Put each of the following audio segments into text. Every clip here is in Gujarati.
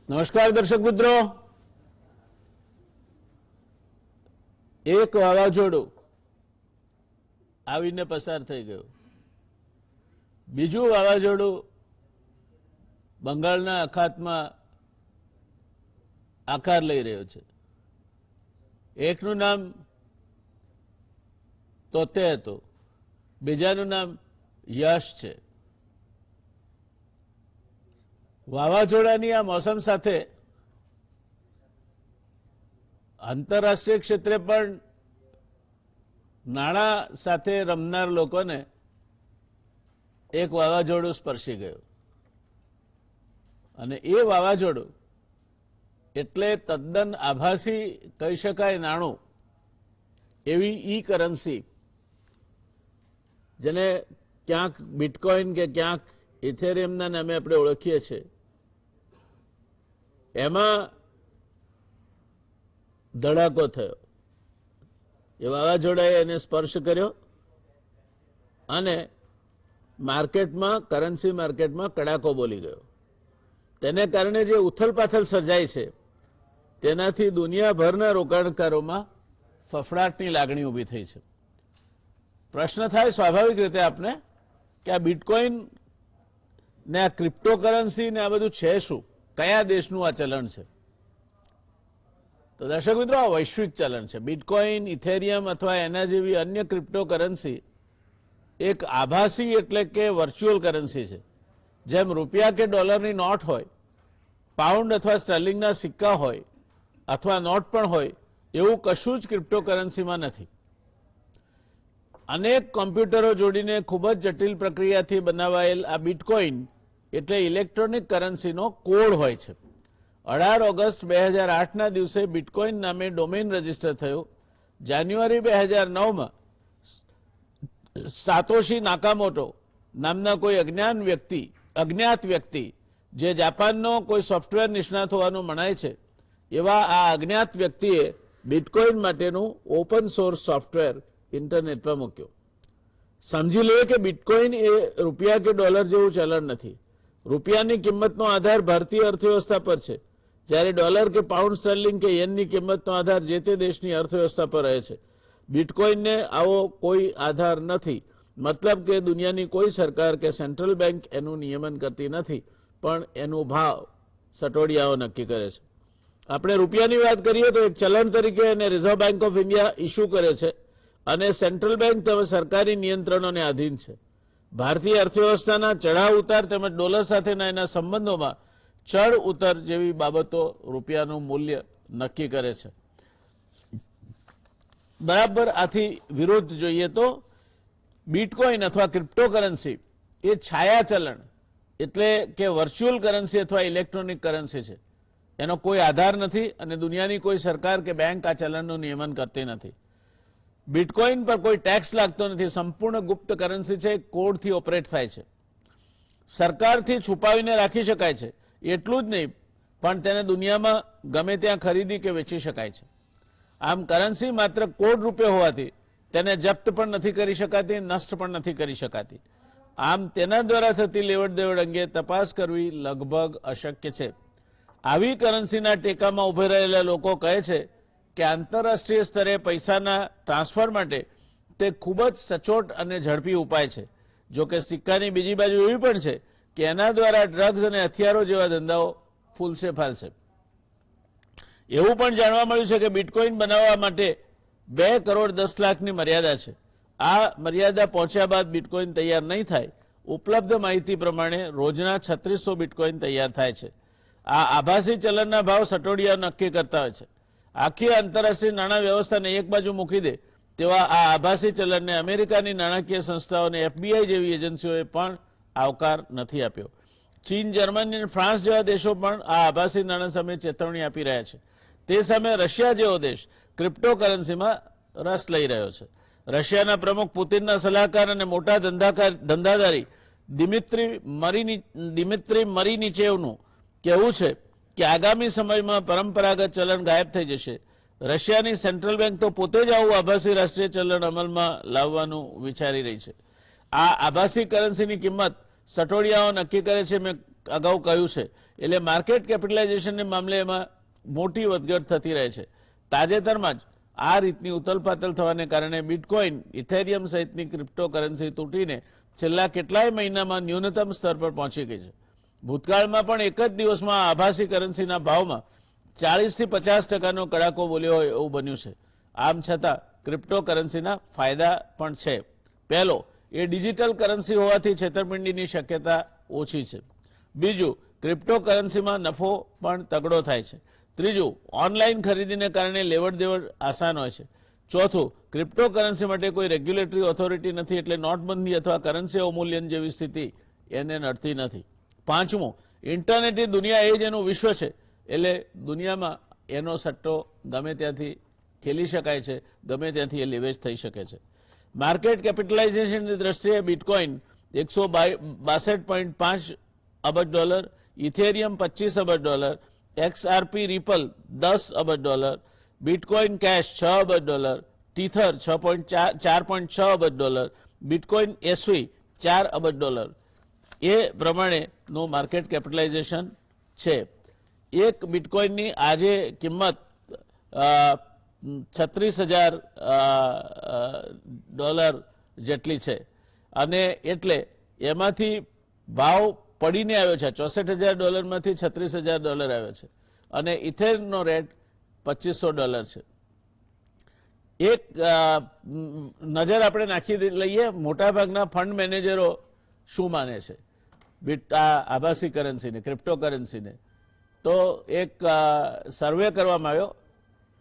નમસ્કાર દર્શક મિત્રો. એક વાવાઝોડું આવીને પસાર થઈ ગયું. બીજું વાવાઝોડું બંગાળના અખાતમાં આકાર લઈ રહ્યો છે. એકનું નામ તોતે હતું, બીજાનું નામ યશ છે. વાવાઝોડાની આ મોસમ સાથે આંતરરાષ્ટ્રીય ક્ષેત્રે પણ નાણાં સાથે રમનાર લોકોને એક વાવાઝોડું સ્પર્શી ગયું અને એ વાવાઝોડું એટલે તદ્દન આભાસી કહી શકાય નાણું, એવી ઈ કરન્સી જેને ક્યાંક બિટકોઇન કે ક્યાંક ઇથેરિયમના નામે આપણે ઓળખીએ છીએ, એમાં ધડાકો થયો. એ વાવાઝોડાએ એને સ્પર્શ કર્યો અને માર્કેટમાં, કરન્સી માર્કેટમાં કડાકો બોલી ગયો. તેને કારણે જે ઉથલપાથલ સર્જાય છે તેનાથી દુનિયાભરના રોકાણકારોમાં ફફડાટની લાગણી ઊભી થઈ છે. પ્રશ્ન થાય સ્વાભાવિક રીતે આપને કે આ બિટકોઇન ને આ ક્રિપ્ટોકરન્સી ને આ બધું છે શું, કયા દેશનું આ ચલણ છે? તો દર્શક મિત્રો, આ વૈશ્વિક ચલણ છે. બિટકોઇન, ઇથેરિયમ અથવા એના જેવી અન્ય ક્રિપ્ટોકરન્સી એક આભાસી એટલે કે વર્ચ્યુઅલ કરન્સી છે. જેમ રૂપિયા કે ડોલરની નોટ હોય, પાઉન્ડ અથવા સ્ટર્લિંગના સિક્કા હોય અથવા નોટ પણ હોય, એવું કશું જ ક્રિપ્ટોકરન્સીમાં નથી. અનેક કોમ્પ્યુટરો જોડીને ખૂબ જ જટિલ પ્રક્રિયાથી બનાવાયેલ આ બિટકોઇન એટલે ઇલેક્ટ્રોનિક કરન્સીનો કોડ હોય છે. 18 ઓગસ્ટ 2008ના દિવસે બિટકોઇન નામે ડોમેઇન રજીસ્ટર થયું. જાન્યુઆરી 2009માં સાતોશી નાકામોટો નામના કોઈ અજ્ઞાત વ્યક્તિ જે જાપાનનો કોઈ સોફ્ટવેર નિષ્ણાત હોવાનું મનાય છે, એવા આ અજ્ઞાત વ્યક્તિએ બિટકોઇન માટેનું ઓપન સોર્સ સોફ્ટવેર ઇન્ટરનેટ પર મૂક્યો. સમજી લઈએ કે બિટકોઇન એ રૂપિયા કે ડોલર જેવું ચલણ નથી. રૂપિયાની કિંમતનો આધાર ભારતીય અર્થવ્યવસ્થા પર છે, જ્યારે ડોલર કે પાઉન્ડ સ્ટર્લિંગ કે યેનની કિંમતનો આધાર જે તે દેશની અર્થવ્યવસ્થા પર રહે છે. બિટકોઇનને આવો કોઈ આધાર નથી. મતલબ કે દુનિયાની કોઈ સરકાર કે સેન્ટ્રલ બેંક એનું નિયમન કરતી નથી, પણ એનું ભાવ સટોડિયાઓ નક્કી કરે છે. આપણે રૂપિયાની વાત કરીએ તો એક ચલણ તરીકે એને reserve bank of India issue કરે છે અને સેન્ટ્રલ બેંક તેમજ સરકારી નિયંત્રણોને આધીન છે. ભારતીય અર્થવ્યવસ્થાના ચઢાવ ઉતાર તેમજ ડોલર સાથેના એના સંબંધોમાં ચઢ ઉતાર જેવી બાબતો રૂપિયાનું મૂલ્ય નક્કી કરે છે. બરાબર આથી વિરોધ જોઈએ તો બિટકોઇન અથવા ક્રિપ્ટોકરન્સી એ છાયા ચલણ એટલે કે વર્ચ્યુઅલ કરન્સી અથવા ઇલેક્ટ્રોનિક કરન્સી છે. એનો કોઈ આધાર નથી અને દુનિયાની કોઈ સરકાર કે બેંક આ ચલણનું નિયમન કરતી નથી. બિટકોઇન પર કોઈ ટેક્સ લાગતો નથી. સંપૂર્ણ ગુપ્ત કરન્સી છે, કોડથી ઓપરેટ થાય છે. સરકારથી છુપાવીને રાખી શકાય છે. એટલું જ નહીં, પણ તેને દુનિયામાં ગમે ત્યાં ખરીદી કે વેચી શકાય છે. આમ કરન્સી માત્ર કોડ રૂપે હોવાથી તેને જપ્ત પણ નથી કરી શકાતી, નષ્ટ પણ નથી કરી શકાતી. આમ તેના દ્વારા થતી લેવડ દેવડ અંગે તપાસ કરવી લગભગ અશક્ય છે. આવી કરન્સીના ટેકામાં ઉભી રહેલા લોકો કહે છે કે આંતરરાષ્ટ્રીય સ્તરે પૈસાના ટ્રાન્સફર માટે તે ખૂબ જ સચોટ અને ઝડપી ઉપાય છે. જો કે સિક્કાની બીજી બાજુ એવી પણ છે કે એના દ્વારા ડ્રગ્સ અને હથિયારો જેવા ધંધાઓ ફૂલશે ફાલશે. એવું પણ જાણવા મળ્યું છે કે બિટકોઇન બનાવવા માટે 2 કરોડ 10 લાખની મર્યાદા છે. આ મર્યાદા પહોંચ્યા બાદ બિટકોઇન તૈયાર નહીં થાય. ઉપલબ્ધ માહિતી પ્રમાણે રોજના 3600 બિટકોઇન તૈયાર થાય છે. આ આભાસી ચલણના ભાવ સટોડિયા નક્કી કરતા હોય છે. આખી આંતરરાષ્ટ્રીય નાણાં વ્યવસ્થાને એક બાજુ મૂકી દે તેવા આ આભાસી ચલણને અમેરિકાની નાણાકીય સંસ્થાઓને FBI જેવી એજન્સીઓએ પણ આવકાર નથી આપ્યો. ચીન, જર્મની અને ફ્રાન્સ જેવા દેશો પણ આ આભાસી નાણાં સામે ચેતવણી આપી રહ્યા છે. તે સામે રશિયા જેવો દેશ ક્રિપ્ટોકરન્સીમાં રસ લઈ રહ્યો છે. રશિયાના પ્રમુખ પુતિનના સલાહકાર અને મોટા ધંધાદારી દિમિત્રી મરીનિચેવનું કહેવું છે કે આગામી સમયમાં પરંપરાગત ચલણ ગાયબ થઈ જશે. રશિયાની સેન્ટ્રલ બેંક તો પોતે જ આવું આભાસી રાષ્ટ્રીય ચલણ અમલમાં લાવવાનું વિચારી રહી છે. આ આભાસી કરન્સીની કિંમત સટોડિયાઓ નક્કી કરે છે. મેં અગાઉ કહ્યું છે. એટલે માર્કેટ કેપિટલાઇઝેશનને મામલે એમાં મોટી વધઘટ થતી રહે છે. તાજેતરમાં જ આ રીતની ઉથલપાથલ થવાને કારણે બિટકોઇન, ઇથેરિયમ સહિતની ક્રિપ્ટોકરન્સી તૂટીને છેલ્લા કેટલાય મહિનામાં ન્યૂનતમ સ્તર પર પહોંચી ગઈ છે. ભૂતકાળમાં પણ એક જ દિવસમાં આભાસી કરન્સીના ભાવમાં 40 થી 50% કડાકો બોલ્યો હોય એવું બન્યું છે. આમ છતાં ક્રિપ્ટોકરન્સીના ફાયદા પણ છે. પહેલો, એ ડિજિટલ કરન્સી હોવાથી છેતરપિંડીની શક્યતા ઓછી છે. બીજું, ક્રિપ્ટોકરન્સીમાં નફો પણ તગડો થાય છે. ત્રીજું, ઓનલાઈન ખરીદીને કારણે લેવડ દેવડ આસાન હોય છે. ચોથું, ક્રિપ્ટોકરન્સી માટે કોઈ રેગ્યુલેટરી ઓથોરિટી નથી, એટલે નોટબંધી અથવા કરન્સી અવમૂલ્યન જેવી સ્થિતિ એને નડતી નથી. પાંચમું, ઇન્ટરનેટની દુનિયા એ જ એનું વિશ્વ છે, એટલે દુનિયામાં એનો સટ્ટો ગમે ત્યાંથી ખેલી શકાય છે, ગમે ત્યાંથી એ લિવેજ થઈ શકે છે. માર્કેટ કેપિટલાઇઝેશનની દ્રષ્ટિએ બિટકોઇન $162.5 અબજ, ઇથેરિયમ $25 અબજ, XRP રિપલ $10 અબજ, બિટકોઇન કેશ $6 અબજ, ટીથર 4.6 અબજ, બિટકોઇન એસવી $4 અબજ એ પ્રમાણેનું માર્કેટ કેપિટલાઇઝેશન છે. એક બિટકોઇનની આજે કિંમત $36,000 જેટલી છે, અને એટલે એમાંથી ભાવ પડીને આવ્યો છે. $64,000 માંથી $36,000 આવ્યો છે, અને ઇથેરનો રેટ $2,500 છે. એક નજર આપણે નાખી લઈએ, મોટાભાગના ફંડ મેનેજરો શું માને છે આ આભાસી કરન્સીને, ક્રિપ્ટોકરન્સીને. તો એક સર્વે કરવામાં આવ્યો,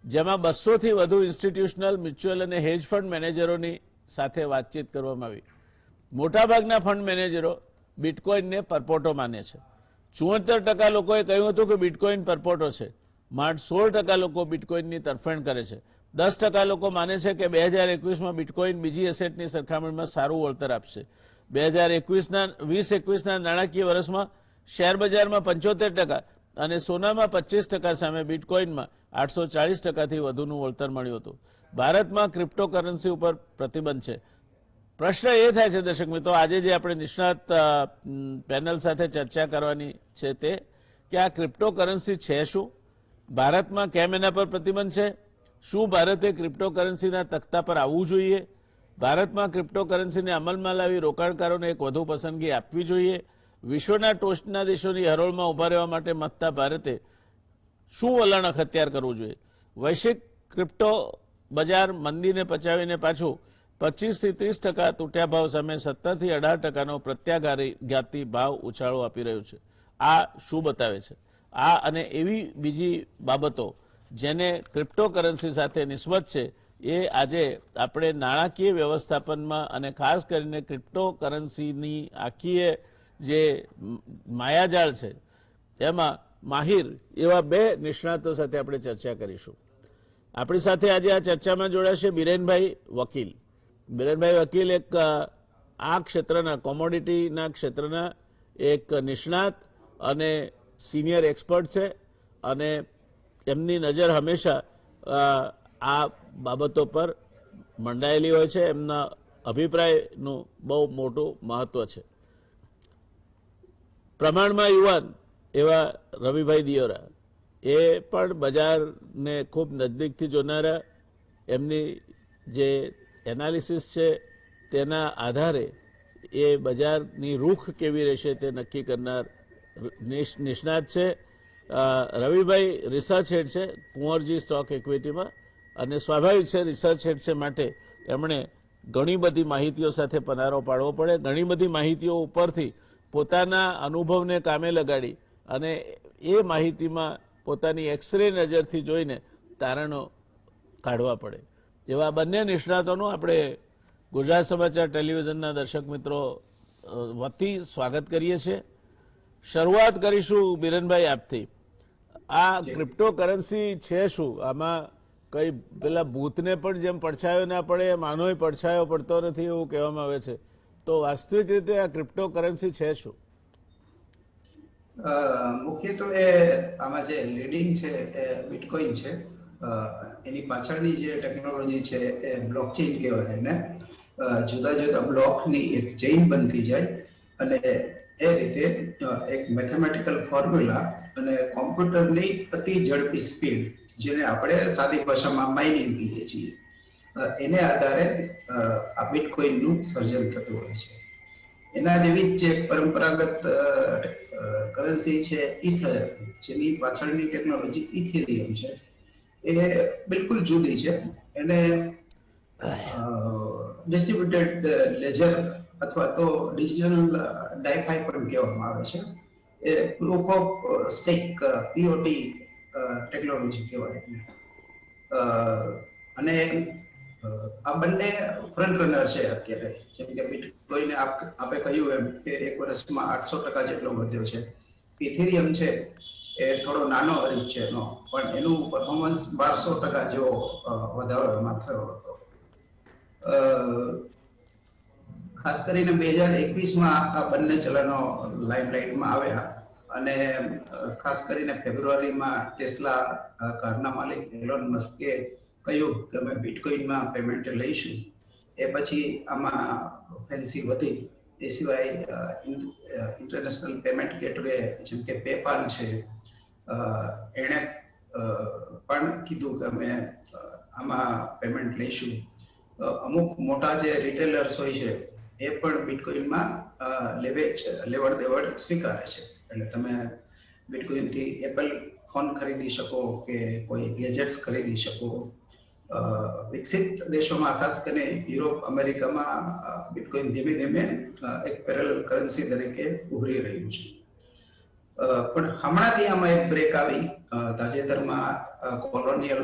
જેમાં 200 થી વધુ ઇન્સ્ટિટ્યુશનલ, મ્યુચ્યુઅલ અને હેજ ફંડ મેનેજરોની સાથે વાતચીત કરવામાં આવી. મોટાભાગના ફંડ મેનેજરો બિટકોઇનને પરપોટો માને છે. 74% લોકોએ કહ્યું હતું કે બિટકોઇન પરપોટો છે. માત્ર 16% લોકો બિટકોઇનની તરફેણ કરે છે. 10% લોકો માને છે કે 2021માં બિટકોઇન બીજી એસેટની સરખામણીમાં સારું વળતર આપશે. 2020-21ના નાણાકીય વર્ષમાં શેર બજારમાં 75% અને સોનામાં 25% સામે બિટકોઇનમાં 840%થી વધુનું વળતર મળ્યું હતું. ભારતમાં ક્રિપ્ટોકરન્સી ઉપર પ્રતિબંધ છે. પ્રશ્ન એ થાય છે દર્શક મિત્રો, આજે જે આપણે નિષ્ણાત પેનલ સાથે ચર્ચા કરવાની છે તે, કે આ ક્રિપ્ટોકરન્સી છે શું, ભારતમાં કેમ એના પર પ્રતિબંધ છે, શું ભારતે ક્રિપ્ટોકરન્સીના તખ્તા પર આવવું જોઈએ, ભારતમાં ક્રિપ્ટોકરન્સીને અમલમાં લાવી રોકાણકારોને એક વધુ પસંદગી આપવી જોઈએ, વિશ્વના ટોચના દેશોની હરોળમાં ઉભા રહેવા માટે મથતા ભારતે શું વલણ અખત્યાર કરવું જોઈએ. વૈશ્વિક ક્રિપ્ટો બજાર મંદીને પચાવીને પાછું 25 થી 30% તૂટ્યા ભાવ સામે 17 થી 18%નો પ્રત્યાઘાતી ભાવ ઉછાળો આપી રહ્યું છે. આ શું બતાવે છે? આ અને એવી બીજી બાબતો જેને ક્રિપ્ટોકરન્સી સાથે નિસ્બત છે, એ આજે આપણે નાણાકીય વ્યવસ્થાપનમાં અને ખાસ કરીને ક્રિપ્ટોકરન્સીની આખી જે માયાજાળ છે એમાં માહિર એવા બે નિષ્ણાતો સાથે આપણે ચર્ચા કરીશું. આપણી સાથે આજે આ ચર્ચામાં જોડાશે બિરેનભાઈ વકીલ. બિરેનભાઈ વકીલ એક આ ક્ષેત્રના, કોમોડિટીના ક્ષેત્રના એક નિષ્ણાત અને સિનિયર એક્સપર્ટ છે, અને એમની નજર હંમેશા આ બાબતો પર મંડાયેલી હોય છે. એમના અભિપ્રાયનું બહુ મોટું મહત્વ છે. પ્રમાણમાં યુવાન એવા રવિભાઈ દિયોરા, એ પણ બજારને ખૂબ નજદીકથી જોનારા, એમની જે એનાલિસિસ છે તેના આધારે એ બજારની રૂખ કેવી રહેશે તે નક્કી કરનાર નિષ્ણાત છે. રવિભાઈ રિસર્ચ હેડ છે કુંવરજી સ્ટોક ઇક્વિટીમાં, અને સ્વાભાવિક છે રિસર્ચ હેડ છે માટે એમણે ઘણી બધી માહિતીઓ સાથે પનારો પાડવો પડે. ઘણી બધી માહિતીઓ ઉપરથી પોતાના અનુભવને કામે લગાડી અને એ માહિતીમાં પોતાની એક્સરે નજરથી જોઈને તારણો કાઢવા પડે. એવા બંને નિષ્ણાતોનું આપણે ગુજરાત સમાચાર ટેલિવિઝનના દર્શક મિત્રો વતી સ્વાગત કરીએ છીએ. શરૂઆત કરીશું બિરેનભાઈ આપથી. આ ક્રિપ્ટોકરન્સી છે શું? આમાં કઈ પેલા ભૂતને પણ જેમ પડછાયો ના પડે એમ આનોય પડછાયો પડતો નથી એવું કહેવામાં આવે છે. તો વાસ્તવિક રીતે આ ક્રિપ્ટોકરન્સી છે શું? મુખ્યત્વે આમાં જે લીડિંગ છે એ બિટકોઇન છે. એની પાછળની જે ટેકનોલોજી છે એ બ્લોકચેઇન કહેવાય એને. જુદા જુદા બ્લોકની એક ચેઇન બનતી જાય અને એ રીતે એક મેથેમેટિકલ ફોર્મ્યુલા અને કોમ્પ્યુટરની અતિ ઝડપી સ્પીડ, જેને આપણે સાદી ભાષામાં માઇનિંગ કહીએ છીએ, એને આધારે આ બિટકોઇનનું સર્જન થતું હોય છે. એના જેવી જ જે પરંપરાગત કરન્સી છે ઇથર, જેની પાછળની ટેકનોલોજી ઇથેરિયમ છે, એ બિલકુલ જુદી છે. એને ડિસ્ટ્રીબ્યુટેડ લેજર અથવા તો ડિજિટલ ડાયફાઈ પણ કહેવામાં આવે છે. એ proof of stack POT technology કહેવાય. અને આ બંને ફ્રન્ટ રનર છે અત્યારે. જેમ કે બિટકોઇન આપે કહ્યું એમ કે એક વર્ષમાં 800% જેટલો વધ્યો છે. ઇથેરિયમ છે એ થોડો નાનો હરીફ છે એનો, પણ એનું પરફોર્મન્સ 1200% જેવો વધારો એમાં થયો હતો. ખાસ કરીને 2021માં આ બંને ચલનો લાઇમલાઇટમાં આવ્યા, અને ખાસ કરીને ફેબ્રુઆરીમાં ટેસ્લા કારના માલિક એલોન મસ્કે કહ્યું કે અમે બિટકોઇનમાં પેમેન્ટ લઈશું. એ પછી આમાં ફેન્સી વધી. એ સિવાય ઇન્ટરનેશનલ પેમેન્ટ ગેટવે જેમ કે પેપાલ છે, એણે પણ કીધું કે અમે આમાં પેમેન્ટ લઈશું. અમુક મોટા જે રિટેલર્સ હોય છે એ પણ બિટકોઇનમાં લેવડ દેવડ સ્વીકારે છે. એટલે તમે બિટકોઇનથી એપલ ફોન ખરીદી શકો કે કોઈ ગેજેટ્સ ખરીદી શકો. વિકસિત દેશોમાં, ખાસ કરીને યુરોપ, અમેરિકામાં બિટકોઇન ધીમે ધીમે એક પેરેલલ કરન્સી તરીકે ઉભરી રહ્યું છે. પણ હમણાંથી આમાં એક બ્રેક આવી. તાજેતરમાં કોલોનિયલ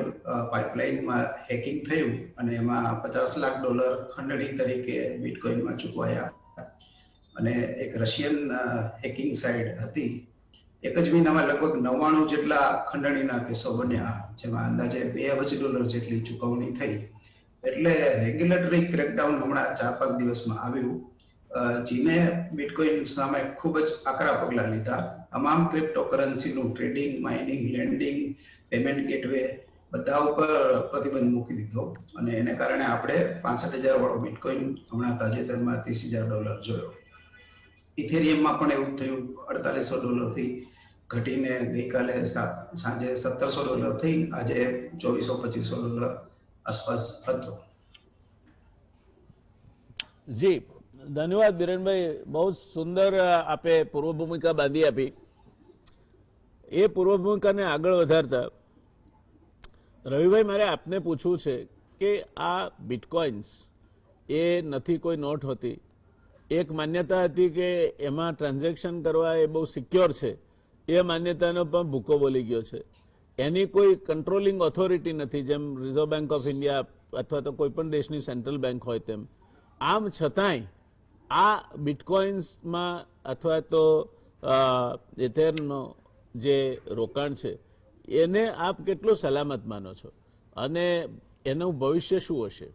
પાઇપલાઇનમાં હેકિંગ થયું અને એમાં $50 લાખ ખંડણી તરીકે બિટકોઇનમાં ચૂકવાયા. અને એક રશિયન હેકિંગ સાઇટ હતી. એક જ મહિનામાં લગભગ 99 જેટલા ખંડણીના કેસો બન્યા, જેમાં અંદાજે $2 અબજ જેટલી ચૂકવણી થઈ. એટલે રેગ્યુલેટરી ક્રેકડાઉન હમણાં 4-5 દિવસમાં આવ્યું. ચીને બિટકોઇન સામે ખૂબ જ આકરા પગલાં લીધા. તમામ ક્રિપ્ટોકરન્સીનું trading, mining, lending, payment gateway બધા ઉપર પ્રતિબંધ મૂકી દીધો. અને એને કારણે આપણે 65,000 વાળો બિટકોઇન હમણાં તાજેતરમાં $30,000 જોયો. ઇથેરિયમમાં પણ એવું થયું. $4,800 થી ઘટીને ગઈકાલે સાંજે $1,700 થઈ આજે $2,400-2,500 આસપાસ હતો. જી ધન્યવાદ બિરેનભાઈ, બહુ સુંદર આપે પૂર્વ ભૂમિકા બાંધી આપી. એ પૂર્વ ભૂમિકાને આગળ વધારતા રવિભાઈ, મારે આપને પૂછવું છે કે આ બિટકોઇન્સ એ નથી કોઈ નોટ હોતી. એક માન્યતા હતી કે એમાં ટ્રાન્ઝેક્શન કરવા એ બહુ સિક્યોર છે. એ માન્યતાનો પણ ભૂકો બોલી ગયો છે. એની કોઈ કંટ્રોલિંગ ઓથોરિટી નથી, જેમ રિઝર્વ બેંક ઓફ ઇન્ડિયા અથવા તો કોઈ પણ દેશની સેન્ટ્રલ બેંક હોય તેમ. આમ છતાંય આ બિટકોઇન્સમાં અથવા તો એથેરનો જે રોકાણ છે એને આપ કેટલું સલામત માનો છો અને એનું ભવિષ્ય શું હશે?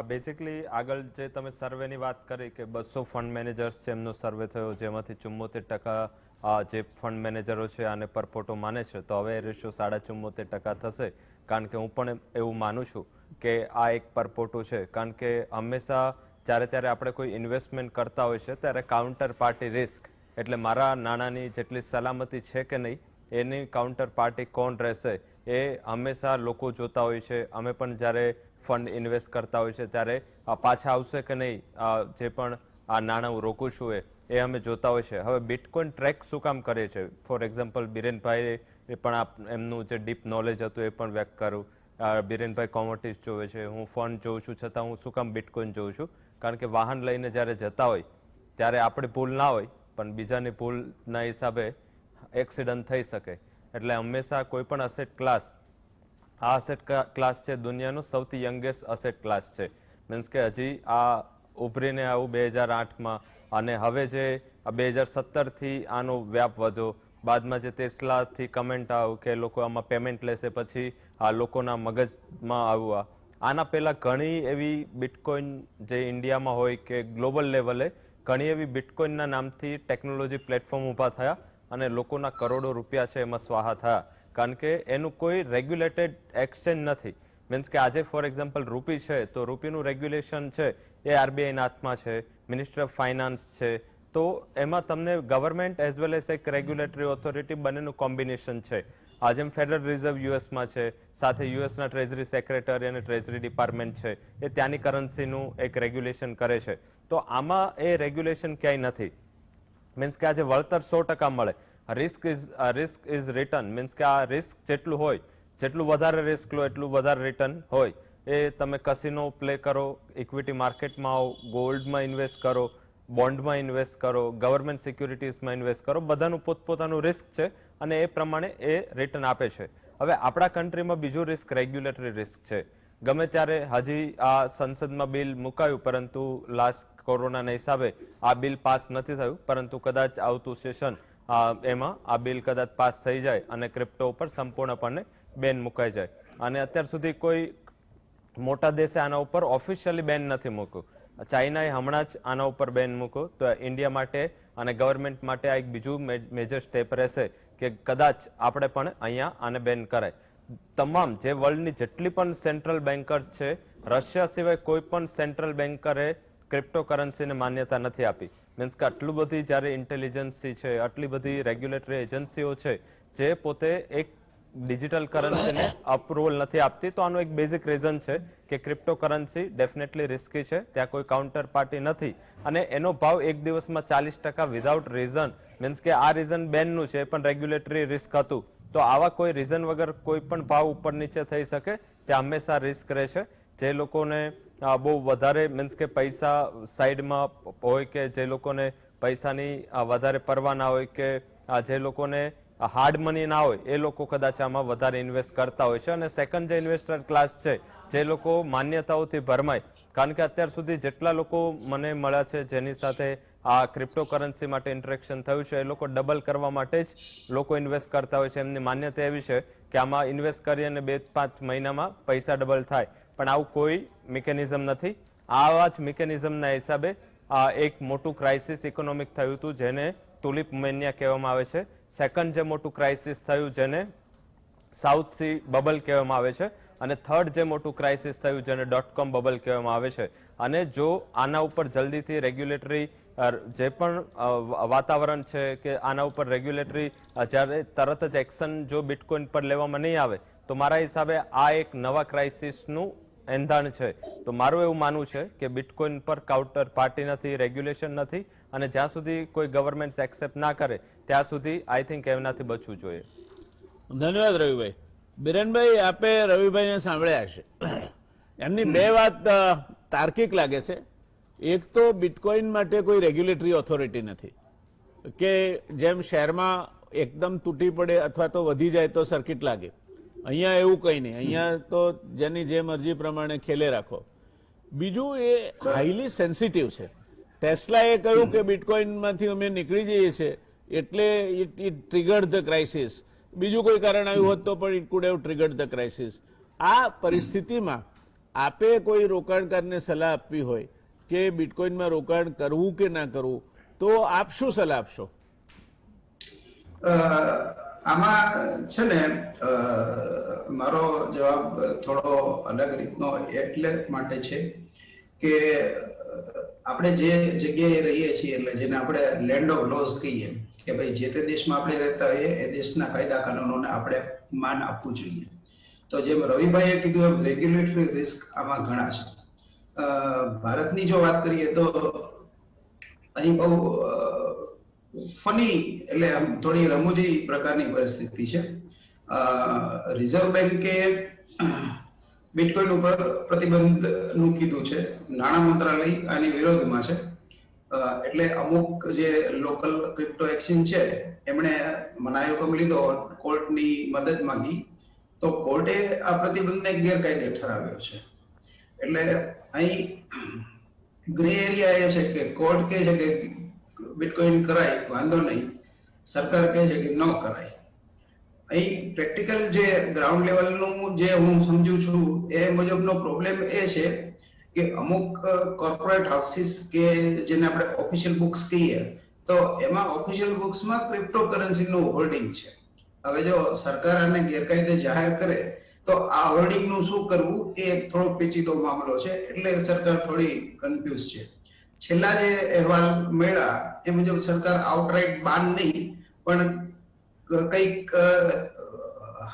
બેઝિકલી આગળ જે તમે સર્વેની વાત કરી કે 200 ફંડ મેનેજર્સ છે એમનો સર્વે થયો, જેમાંથી 74% જે ફંડ મેનેજરો છે આને પરપોટો માને છે. તો હવે રેશિયો 74.5% થશે, કારણ કે હું પણ એવું માનું છું કે આ એક પરપોટો છે. કારણ કે હંમેશા જ્યારે ત્યારે આપણે કોઈ ઇન્વેસ્ટમેન્ટ કરતા હોય છે ત્યારે કાઉન્ટર પાર્ટી રિસ્ક, એટલે મારા નાણાંની જેટલી સલામતી છે કે નહીં એની કાઉન્ટર પાર્ટી કોણ રહેશે એ હંમેશા લોકો જોતા હોય છે. અમે પણ જ્યારે ફંડ ઇન્વેસ્ટ કરતા હોય છે ત્યારે પાછા આવશે કે નહીં, જે પણ આ નાણાં હું રોકું છું એ અમે જોતા હોય છે. હવે બિટકોઇન ટ્રેક શું કામ કરે છે? ફોર એક્ઝામ્પલ બિરેનભાઈ પણ એમનું જે ડીપ નોલેજ હતું એ પણ વ્યક્ત કરું. બિરેનભાઈ કોમોડિટીઝ જોવે છે, હું ફંડ જોઉં છું, છતાં હું શું કામ બિટકોઇન જોઉં છું? કારણ કે વાહન લઈને જ્યારે જતા હોય ત્યારે આપણી ભૂલ ના હોય, પણ બીજાની ભૂલના હિસાબે એક્સિડન્ટ થઈ શકે. એટલે હંમેશા કોઈ પણ અસેટ ક્લાસ, આ અસેટ ક્લાસ છે દુનિયાનો સૌથી યંગેસ્ટ અસેટ ક્લાસ છે. મીન્સ કે હજી આ ઉભરીને આવું 2008માં, અને હવે જે 2017થી આનો વ્યાપ વધ્યો. બાદમાં જે ટેસ્લાથી કમેન્ટ આવ્યું કે લોકો આમાં પેમેન્ટ લેશે, પછી આ લોકોના મગજમાં આવ્યું. આના પહેલા ઘણી એવી બિટકોઇન જે ઇન્ડિયામાં હોય કે ગ્લોબલ લેવલે ઘણી એવી બિટકોઇનના નામથી ટેકનોલોજી પ્લેટફોર્મ ઊભા થયા અને લોકોના કરોડો રૂપિયા છે એમાં સ્વાહા થયા. કારણ કે એનું કોઈ રેગ્યુલેટેડ એક્સચેન્જ નથી. મીન્સ કે આજે ફોર એક્ઝામ્પલ રૂપી છે તો રૂપીનું રેગ્યુલેશન છે એ આરબીઆઈના હાથમાં છે, મિનિસ્ટ્રી ઓફ ફાઇનાન્સ છે, તો એમાં તમને ગવર્મેન્ટ એઝ વેલ એઝ એક રેગ્યુલેટરી ઓથોરિટી બંનેનું કોમ્બિનેશન છે. જેમ ફેડરલ રિઝર્વ યુએસમાં છે, સાથે યુએસના ટ્રેઝરી સેક્રેટરી અને ટ્રેઝરી ડિપાર્ટમેન્ટ છે, એ ત્યાંની કરન્સીનું એક રેગ્યુલેશન કરે છે. તો આમાં એ રેગ્યુલેશન ક્યાંય નથી. મીન્સ કે આજે વળતર 100% મળે, રિસ્ક ઇઝ રિટર્ન, મીન્સ કે આ રિસ્ક જેટલું હોય, જેટલું વધારે રિસ્ક લો એટલું વધારે રિટર્ન હોય. એ તમે કસિનો પ્લે કરો, ઇક્વિટી માર્કેટમાં આવો, ગોલ્ડમાં ઇન્વેસ્ટ કરો, બોન્ડમાં ઇન્વેસ્ટ કરો, ગવર્મેન્ટ સિક્યુરિટીઝમાં ઇન્વેસ્ટ કરો, બધાનું પોતપોતાનું રિસ્ક છે અને એ પ્રમાણે એ રિટર્ન આપે છે. હવે આપણા કન્ટ્રીમાં બીજું રિસ્ક રેગ્યુલેટરી રિસ્ક છે. ગમે ત્યારે હજી આ સંસદમાં બિલ મુકાયું, પરંતુ લાસ્ટ કોરોનાના હિસાબે આ બિલ પાસ નથી થયું, પરંતુ કદાચ આવતું સેશન એમાં આ બિલ કદાચ પાસ થઈ જાય અને ક્રિપ્ટો ઉપર સંપૂર્ણપણે બેન મુકાઈ જાય. અને અત્યાર સુધી કોઈ મોટા દેશે આના ઉપર ઓફિશિયલી બેન નથી મૂક્યું. ચાઇનાએ હમણાં જ આના ઉપર બેન મૂક્યો. તો ઇન્ડિયા માટે અને ગવર્મેન્ટ માટે આ એક બીજું મેજર સ્ટેપ રહેશે કે કદાચ આપણે પણ અહીંયા આને બેન કરાય. તમામ જે વર્લ્ડની જેટલી પણ સેન્ટ્રલ બેન્કર્સ છે, રશિયા સિવાય કોઈ પણ સેન્ટ્રલ બેન્કરે ક્રિપ્ટો કરન્સીને માન્યતા નથી આપી. મીન્સ કે આટલું બધી જ્યારે ઇન્ટેલિજન્સી છે, આટલી બધી રેગ્યુલેટરી એજન્સીઓ છે જે પોતે એક ડિજિટલ કરન્સીને અપ્રુવલ નથી આપતી, તો આનું એક બેઝિક રીઝન છે કે ક્રિપ્ટો કરન્સી ડેફિનેટલી રિસ્કી છે, ત્યાં કોઈ કાઉન્ટર પાર્ટી નથી અને એનો ભાવ એક દિવસમાં 40% વિધાઉટ રીઝન, મીન્સ કે આ રીઝન બેનનું છે પણ રેગ્યુલેટરી રિસ્ક હતું. તો આવા કોઈ રીઝન વગર કોઈ પણ ભાવ ઉપર નીચે થઈ શકે, ત્યાં હંમેશા રિસ્ક રહે છે. જે લોકોને બહુ વધારે મીન્સ કે પૈસા સાઈડમાં હોય, કે જે લોકોને પૈસાની વધારે પરવા ના હોય, કે જે લોકોને હાર્ડ મની ના હોય, એ લોકો કદાચ આમાં વધારે ઇન્વેસ્ટ કરતા હોય છે. અને સેકન્ડ જે ઇન્વેસ્ટર ક્લાસ છે, જે લોકો માન્યતાઓથી ભરમાય, કારણ કે અત્યાર સુધી જેટલા લોકો મને મળ્યા છે જેની સાથે આ ક્રિપ્ટો કરન્સી માટે ઇન્ટરેક્શન થયું છે, એ લોકો ડબલ કરવા માટે જ લોકો ઇન્વેસ્ટ કરતા હોય છે. એમની માન્યતા એવી છે કે આમાં ઇન્વેસ્ટ કરી અને 2-5 મહિનામાં પૈસા ડબલ થાય, પણ આવું કોઈ મિકેનિઝમ નથી. આવા જ મિકેનિઝમના હિસાબે એક મોટું ક્રાઇસિસ ઇકોનોમિક થયું હતું, જેને તુલિપ મેનિયા કહેવામાં આવે છે. સેકન્ડ જે મોટું ક્રાઇસિસ થયું જેને સાઉથ સી બબલ કહેવામાં આવે છે, અને થર્ડ જે મોટું ક્રાઇસિસ થયું જેને .com બબલ કહેવામાં આવે છે. અને જો આના ઉપર જલ્દીથી રેગ્યુલેટરી જે પણ વાતાવરણ છે કે આના ઉપર રેગ્યુલેટરી જ્યારે તરત જ એક્શન જો બિટકોઇન પર લેવામાં નહીં આવે, તો મારા હિસાબે આ એક નવા ક્રાઇસિસનું એંધાણ છે. તો મારું એવું માનવું છે કે બિટકોઇન પર કાઉન્ટર પાર્ટી નથી, રેગ્યુલેશન નથી, અને જ્યાં સુધી કોઈ ગવર્મેન્ટ એક્સેપ્ટ ના કરે ત્યાં સુધી આઈ થિંક એમનાથી બચવું જોઈએ. ધન્યવાદ રવિભાઈ. બિરેનભાઈ, આપે રવિભાઈને સાંભળ્યા હશે, એમની બે વાત તાર્કિક લાગે છે. એક તો બિટકોઇન માટે કોઈ રેગ્યુલેટરી ઓથોરિટી નથી, કે જેમ શહેરમાં એકદમ તૂટી પડે અથવા તો વધી જાય તો સર્કિટ લાગે. અહીંયા એવું કંઈ નહીં, અહીંયા તો જેની જે મરજી પ્રમાણે ખેલે રાખો. બીજું, એ હાઈલી સેન્સિટિવ છે. ટેસ્લાએ કહ્યું કે બિટકોઇનમાંથી અમે નીકળી જઈએ છીએ એટલે ઇટ ટ્રિગર્ડ ધ ક્રાઇસિસ. બીજું કોઈ કારણ આવ્યું હોત તો પણ it could have triggered the crisis. આ પરિસ્થિતિમાં આપે કોઈ રોકાણકારને સલાહ આપવી હોય કે બિટકોઇનમાં રોકાણ કરવું કે ના કરવું, તો આપ શું સલાહ આપશો? આમાં છે ને મારો જવાબ થોડો અલગ રીતનો એટલે માટે છે કે આપણે જે જગ્યાએ રહીએ છીએ, એટલે જેને આપણે લેન્ડ ઓફ લોસ કહીએ, કે ભાઈ જે તે દેશમાં આપણે રહેતા હોઈએ એ દેશના કાયદા કાનૂનોને આપણે માન આપવું જોઈએ. તો જેમ રવિભાઈએ કીધું એમ રેગ્યુલેટરી રિસ્ક આમાં ઘણા છે. ભારતની જો વાત કરીએ તો અહીં બહુ ફની એટલે આમ થોડી રમૂજી પ્રકારની પરિસ્થિતિ છે. રિઝર્વ બેન્કે બિટકોઇન ઉપર પ્રતિબંધનું કીધું છે, નાણાં મંત્રાલય આની વિરોધમાં છે. એટલે અમુક જે લોકલ ક્રિપ્ટો એક્સચેન્જ છે એમણે મનાઈ હુકમ લીધો, કોર્ટની મદદ માંગી, તો કોર્ટે આ પ્રતિબંધને ગેરકાયદે ઠરાવ્યો છે. એટલે અહીં ગ્રે એરિયા એ છે કે કોર્ટ કહે છે કે બિટકોઇન કરાય, વાંધો નહીં, સરકાર કહે છે કે ન કરાય. અહીં પ્રેક્ટિકલ જે ગ્રાઉન્ડ લેવલનું જે હું સમજુ છું એ મુજબનો પ્રોબ્લેમ એ છે કે અમુક કોર્પોરેટ હાઉસીસ કે જેને આપણે ઓફિશિયલ બુક્સ કહીએ, તો એમાં ઓફિશિયલ બુક્સમાં ક્રિપ્ટોકરન્સીનું હોલ્ડિંગ છે. હવે જો સરકાર આને ગેરકાયદે જાહેર કરે તો આ હોલ્ડિંગનું શું કરવું એ એક થોડો પેચીદો મામલો છે, એટલે સરકાર થોડી કન્ફ્યુઝ છે. છેલ્લા જે અહેવાલ મળ્યા એ મુજબ સરકાર આઉટરાઇટ બાન નહીં પણ કંઈક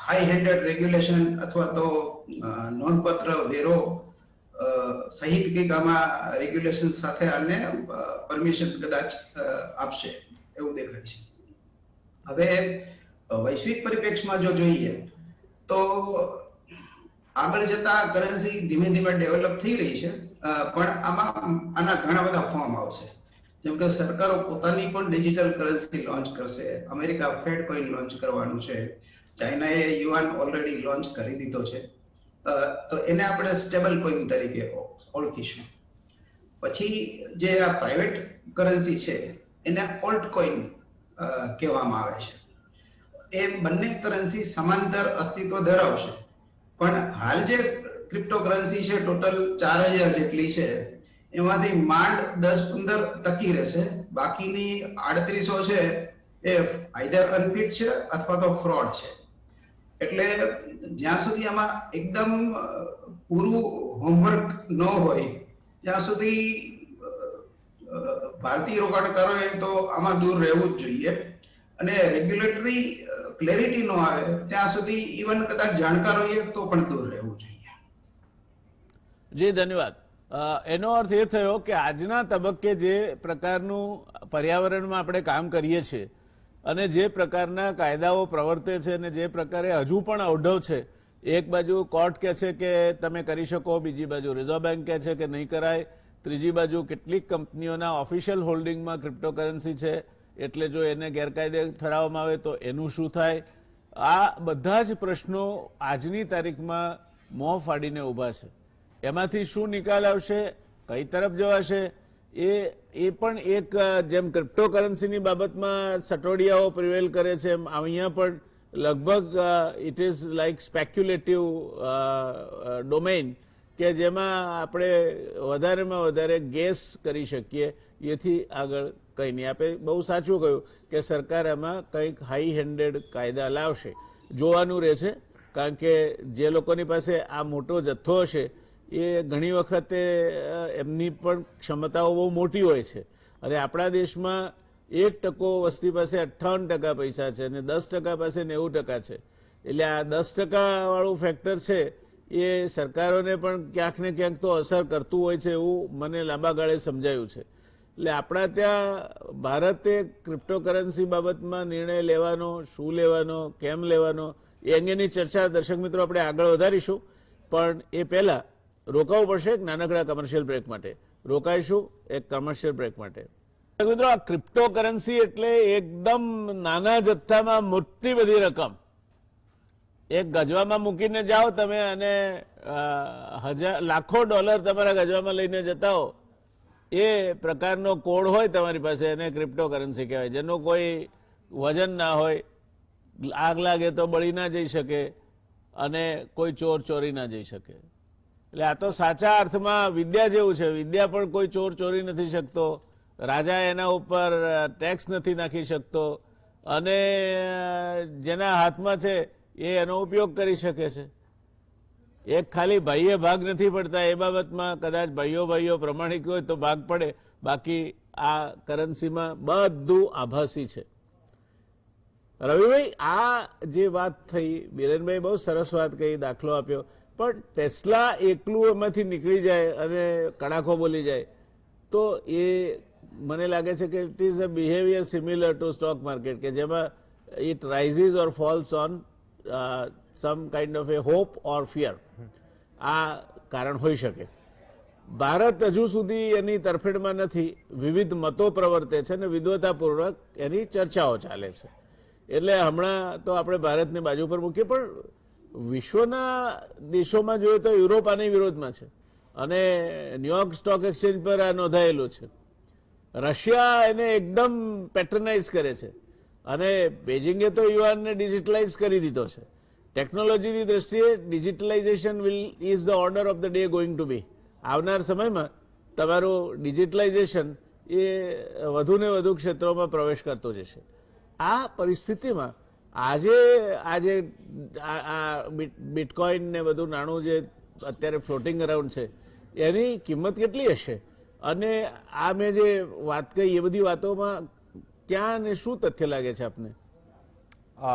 હાઈ હેન્ડેડ રેગ્યુલેશન અથવા તો નોંધપાત્ર વેરો સહિત કંઈક આમાં રેગ્યુલેશન સાથે આને પરમિશન કદાચ આપશે એવું દેખાય છે. હવે વૈશ્વિક પરિપ્રેક્ષમાં જો જોઈએ તો આગળ જતા કરન્સી ધીમે ધીમે ડેવલપ થઈ રહી છે, પણ આના ઘણા બધા ફોર્મ આવશે. જેમ કે સરકારો પોતાની પણ ડિજિટલ કરન્સી લોન્ચ કરશે. અમેરિકા ફેડ કોઈન લોન્ચ કરવાનું છે. ચાઇનાએ યુઆન ઓલરેડી લોન્ચ કરી દીધો છે. તો એને આપણે સ્ટેબલ કોઈન તરીકે ઓળખીશું. પછી જે આ પ્રાઇવેટ કરન્સી છે એને ઓલ્ટ કોઈન કહેવામાં આવે છે. એ બંને કરન્સી સમાંતર અસ્તિત્વ ધરાવશે, પણ હાલ જે ક્રિપ્ટોકરન્સી છે ટોટલ 4000 જેટલી છે, એમાંથી માંડ 10-15 ટકી રહેશે. બાકીની 3800 છે એ આઈધર અનફિટ છે અથવા તો ફ્રોડ છે. એટલે જ્યાં સુધી આમાં એકદમ પૂરું હોમવર્ક ન હોય ત્યાં સુધી ભારતીય રોકાણકારોએ તો આમાં દૂર રહેવું જ જોઈએ. અને રેગ્યુલેટરી ક્લેરિટી ન આવે ત્યાં સુધી ઇવન કદાચ જાણકારોએ તો પણ દૂર રહેવું જોઈએ. જી ધન્યવાદ. એનો અર્થ એ થયો કે આજના તબક્કે જે પ્રકારનું પર્યાવરણમાં આપણે કામ કરીએ છીએ અને જે પ્રકારના કાયદાઓ પ્રવર્તે છે અને જે પ્રકારે હજુ પણ અવઢવ છે, એક બાજુ કોર્ટ કહે છે કે તમે કરી શકો, બીજી બાજુ રિઝર્વ બેંક કહે છે કે નહીં કરાય, ત્રીજી બાજુ કેટલીક કંપનીઓના ઓફિશિયલ હોલ્ડિંગમાં ક્રિપ્ટોકરન્સી છે, એટલે જો એને ગેરકાયદે ઠરાવવામાં આવે તો એનું શું થાય? આ બધા જ પ્રશ્નો આજની તારીખમાં મોં ફાડીને ઊભા છે. એમાંથી શું નિકાલ આવશે, કઈ તરફ જવાશે, એ પણ એક, જેમ ક્રિપ્ટોકરન્સીની બાબતમાં સટોડિયાઓ પ્રિવેલ કરે છે, એમ અહીંયા પણ લગભગ ઇટ ઇઝ લાઇક સ્પેક્યુલેટિવ ડોમેઇન કે જેમાં આપણે વધારેમાં વધારે ગેસ કરી શકીએ, એથી આગળ કંઈ નહીં. આપે બહુ સાચું કહ્યું કે સરકાર આમાં કંઈક હાઈ હેન્ડેડ કાયદા લાવશે. જોવાનું રહેશે, કારણ કે જે લોકોની પાસે આ મોટો જથ્થો હશે એ ઘણી વખતે એમની પણ ક્ષમતાઓ બહુ મોટી હોય છે. અને આપણા દેશમાં 1% વસ્તી પાસે 58% પૈસા છે અને 10% પાસે 90% છે. એટલે આ 10% વાળું ફેક્ટર છે એ સરકારોને પણ ક્યાંક ને ક્યાંક તો અસર કરતું હોય છે એવું મને લાંબા ગાળે સમજાયું છે. એટલે આપણા ત્યાં ભારતે ક્રિપ્ટોકરન્સી બાબતમાં નિર્ણય લેવાનો, શું લેવાનો, કેમ લેવાનો, એ અંગેની ચર્ચા દર્શક મિત્રો આપણે આગળ વધારીશું. પણ એ પહેલા રોકાવું પડશે એક નાનકડા કમર્શિયલ બ્રેક માટે. રોકાઈશું એક કમર્શિયલ બ્રેક માટે. મિત્રો, આ ક્રિપ્ટોકરન્સી એટલે એકદમ નાના જથ્થામાં મોટી બધી રકમ એક ગજવામાં મૂકીને જાઓ તમે અને લાખો ડોલર તમારા ગજવામાં લઈને જતા હો, એ પ્રકારનો કોડ હોય તમારી પાસે, એને ક્રિપ્ટોકરન્સી કહેવાય. જેનો કોઈ વજન ના હોય, આગ લાગે તો બળી ના જઈ શકે અને કોઈ ચોર ચોરી ના જઈ શકે. એટલે આ તો સાચા અર્થમાં વિદ્યા જેવું છે. વિદ્યા પણ કોઈ ચોર ચોરી નથી શકતો, રાજા એના ઉપર ટેક્સ નથી નાખી શકતો, અને જેના હાથમાં છે એ એનો ઉપયોગ કરી શકે છે. એક ખાલી ભાઈએ ભાગ નથી પડતા, એ બાબતમાં કદાચ ભાઈઓ પ્રમાણિક હોય તો ભાગ પડે, બાકી આ કરન્સીમાં બધું આભાસી છે. રવિભાઈ, આ જે વાત થઈ, બિરેનભાઈ બહુ સરસ વાત કહી, દાખલો આપ્યો, પણ ટેસ્લા એકલું એમાંથી નીકળી જાય અને કડાકો બોલી જાય તો એ મને લાગે છે કે it is a behaviour similar two stock market, કે જેમાં it rises or false on sum kind of A hope or fear. આ કારણ હોઈ શકે. ભારત હજુ સુધી એની તરફેણમાં નથી. વિવિધ મતો પ્રવર્તે છે અને વિદ્વતાપૂર્વક એની ચર્ચાઓ ચાલે છે. એટલે હમણાં તો આપણે ભારતની બાજુ પર મૂકીએ, પણ વિશ્વના દેશોમાં જોઈએ તો યુરોપ આની વિરોધમાં છે અને ન્યુયોર્ક સ્ટોક એક્સચેન્જ પર આ નોંધાયેલું છે. રશિયા એને એકદમ પેટ્રનાઇઝ કરે છે અને બેઇજિંગે તો યુઆનને ડિજિટલાઇઝ કરી દીધો છે. ટેકનોલોજીની દ્રષ્ટિએ digitalization is the order of the day going to be. આવનાર સમયમાં તમારું ડિજિટલાઇઝેશન એ વધુ ને વધુ ક્ષેત્રોમાં પ્રવેશ કરતો જશે. આ પરિસ્થિતિમાં આજે બિટકોઇન ને બધું નાણું જે અત્યારે ફ્લોટિંગ અરાઉન્ડ છે, એની કિંમત કેટલી હશે? અને આ મેં જે વાત કહી એ બધી વાતોમાં ક્યાં અને શું તથ્ય લાગે છે આપને?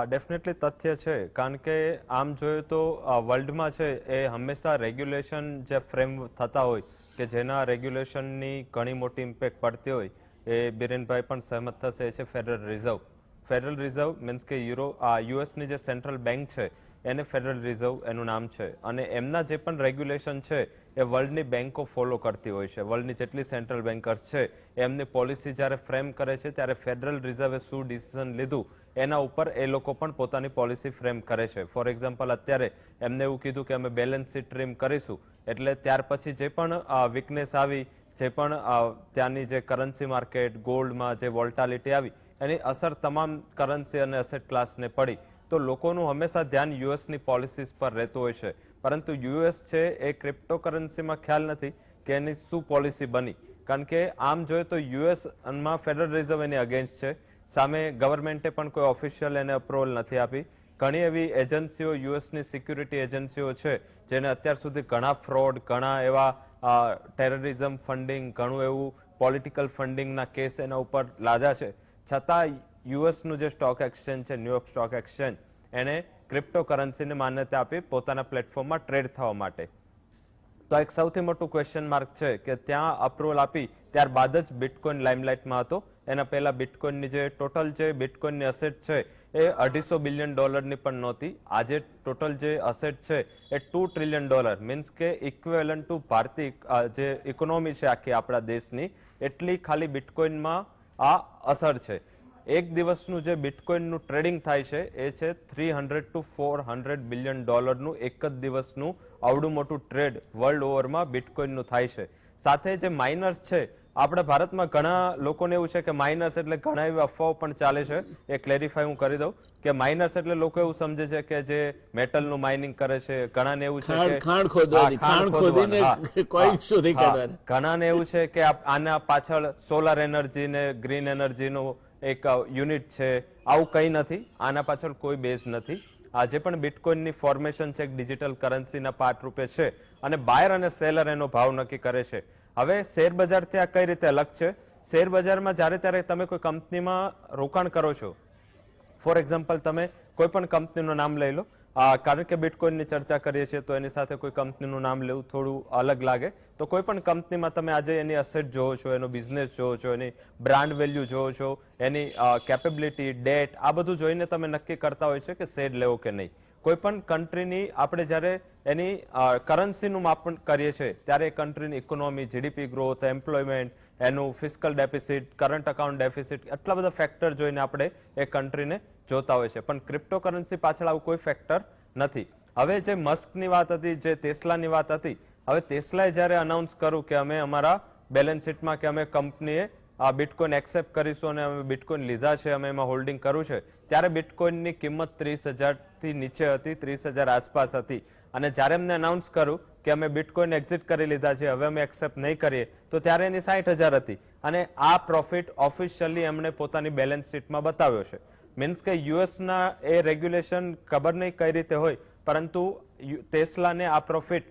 ડેફિનેટલી તથ્ય છે, કારણ કે આમ જોઈએ તો વર્લ્ડમાં છે એ હંમેશા રેગ્યુલેશન જે ફ્રેમ થતા હોય કે જેના રેગ્યુલેશનની ઘણી મોટી ઇમ્પેક્ટ પડતી હોય, એ બિરેનભાઈ પણ સહમત થશે, એ છે federal reserve. Federal reserve means કે યુએસની જે સેન્ટ્રલ બેંક છે એને ફેડરલ રિઝર્વ એનું નામ છે, અને એમના જે પણ રેગ્યુલેશન છે એ વર્લ્ડની બેંકો ફોલો કરતી હોય છે. વર્લ્ડની જેટલી સેન્ટ્રલ બેન્કર્સ છે એમની પોલિસી જ્યારે ફ્રેમ કરે છે ત્યારે ફેડરલ રિઝર્વે શું ડિસિઝન લીધું એના ઉપર એ લોકો પણ પોતાની પોલિસી ફ્રેમ કરે છે. ફોર એક્ઝામ્પલ, અત્યારે એમને એવું કીધું કે અમે બેલેન્સ શીટ ટ્રીમ કરીશું, એટલે ત્યાર પછી જે પણ વીકનેસ આવી, જે પણ ત્યાંની જે કરન્સી માર્કેટ, ગોલ્ડમાં જે વોલ્ટાલિટી આવી, એની અસર તમામ કરન્સી અને એસેટ ક્લાસને પડી. તો લોકોનું હંમેશા ધ્યાન યુએસની પોલિસીસ પર રહેતું હોય છે, પરંતુ યુએસ છે એ ક્રિપ્ટોકરન્સીમાં ખ્યાલ નથી કે એની શું પોલિસી બની, કારણ કે આમ જોઈએ તો યુએસમાં ફેડરલ રિઝર્વ એની અગેન્સ્ટ છે, સામે ગવર્મેન્ટે પણ કોઈ ઓફિશિયલ એને અપ્રુવલ નથી આપી. ઘણી એવી એજન્સીઓ, યુએસની સિક્યુરિટી એજન્સીઓ છે જેને અત્યાર સુધી ઘણા ફ્રોડ, ઘણા એવા ટેરરિઝમ ફંડિંગ, ઘણું એવું પોલિટિકલ ફંડિંગના કેસ એના ઉપર લાદ્યા છે, છતાં યુએસનું જે સ્ટોક એક્સચેન્જ છે, ન્યુયોર્ક સ્ટોક એક્સચેન્જ, એને ક્રિપ્ટોકરન્સીને માન્યતા આપી પોતાના પ્લેટફોર્મમાં ટ્રેડ થવા માટે. તો એક સૌથી મોટું ક્વેશ્ચન માર્ક છે કે ત્યાં અપ્રુવલ આપી ત્યારબાદ જ બિટકોઇન લાઇમલાઇટમાં હતો. એના પહેલા બિટકોઇનની જે ટોટલ જે બિટકોઇનની અસેટ છે એ $250 બિલિયન પણ નહોતી. આજે ટોટલ જે અસેટ છે એ $2 ટ્રિલિયન, મીન્સ કે ઇક્વેલન્ટ ટુ ભારતીય જે ઇકોનોમી છે આખી આપણા દેશની, એટલી ખાલી બિટકોઇનમાં આ અસર છે. એક દિવસનું જે બિટકોઇનનું ટ્રેડિંગ થાય છે એ છે $300 to $400 બિલિયન નું એક જ દિવસનું આવડું મોટું ટ્રેડ વર્લ્ડ ઓવરમાં બિટકોઇનનું થાય છે. સાથે જે માઇનર્સ છે, આપણા ભારતમાં ઘણા લોકોને એવું છે કે માઇનર્સ એટલે ઘણા એવી અફવાઓ પણ ચાલે છે. એ ક્લેરિફાય હું કરી દઉં કે માઇનર્સ એટલે લોકો એવું સમજે છે કે જે મેટલનું માઇનિંગ કરે છે, ઘણાને એવું છે કે ખાણ ખોદવાની, ખાણ ખોદીને કોઈન શોધી કાઢવાની. ઘણાને એવું છે કે આના પાછળ સોલાર એનર્જી ને ગ્રીન એનર્જીનું એક યુનિટ છે. આવું કંઈ નથી, આના પાછળ કોઈ બેઝ નથી. આ જે પણ બિટકોઇનની ફોર્મેશન છે ડિજિટલ કરન્સીના પાર્ટ રૂપે છે, અને બાયર અને સેલર એનો ભાવ નક્કી કરે છે. હવે શેર બજારથી આ કઈ રીતે અલગ છે? શેર બજારમાં જ્યારે ત્યારે તમે કોઈ કંપનીમાં રોકાણ કરો છો, ફોર એક્ઝામ્પલ તમે કોઈ પણ કંપનીનું નામ લઈ લો, કારણ કે બિટકોઇનની ચર્ચા કરીએ છીએ તો એની સાથે કોઈ કંપનીનું નામ લેવું થોડું અલગ લાગે. તો કોઈ પણ કંપનીમાં તમે આજે એની અસેટ જોવો છો, એનો બિઝનેસ જોવો છો, એની બ્રાન્ડ વેલ્યુ જોવો છો, એની કેપેબિલિટી, ડેટ, આ બધું જોઈને તમે નક્કી કરતા હોય છે કે શેર લેવો કે નહીં. કોઈ પણ કન્ટ્રીની આપણે જ્યારે એની કરન્સીનું માપન કરીએ છીએ ત્યારે એ કન્ટ્રીની ઇકોનોમી, જીડીપી ગ્રોથ, એમ્પ્લોયમેન્ટ, એનું fiscal deficit, current account deficit, એટલા બધા ફેક્ટર જોઈને આપણે એ કન્ટ્રીને જોતા હોય છે. પણ ક્રિપ્ટોકરન્સી પાછળ આવું કોઈ ફેક્ટર નથી. હવે જે મસ્કની વાત હતી, જે ટેસ્લાની વાત હતી, હવે ટેસ્લાએ જ્યારે અનાઉન્સ કર્યું કે અમે અમારા બેલેન્સ શીટમાં કે અમે કંપનીએ આ બિટકોઇન એક્સેપ્ટ કરીશું અને અમે બિટકોઇન લીધા છે, અમે એમાં હોલ્ડિંગ કર્યું છે, ત્યારે બિટકોઇનની કિંમત 30,000 થી નીચે હતી, 30,000 આસપાસ હતી. અને જ્યારે એમને અનાઉન્સ કર્યું કે અમે બિટકોઇન એક્ઝિટ કરી લીધા છે, હવે અમે એક્સેપ્ટ નહીં કરીએ, તો ત્યારે એની 60,000 હતી. અને આ પ્રોફિટ ઓફિશિયલી એમણે પોતાની બેલેન્સ શીટમાં બતાવ્યો છે. મીન્સ કે યુએસના એ રેગ્યુલેશન ખબર નહીં કઈ રીતે હોય, પરંતુ ટેસ્લાને આ પ્રોફિટ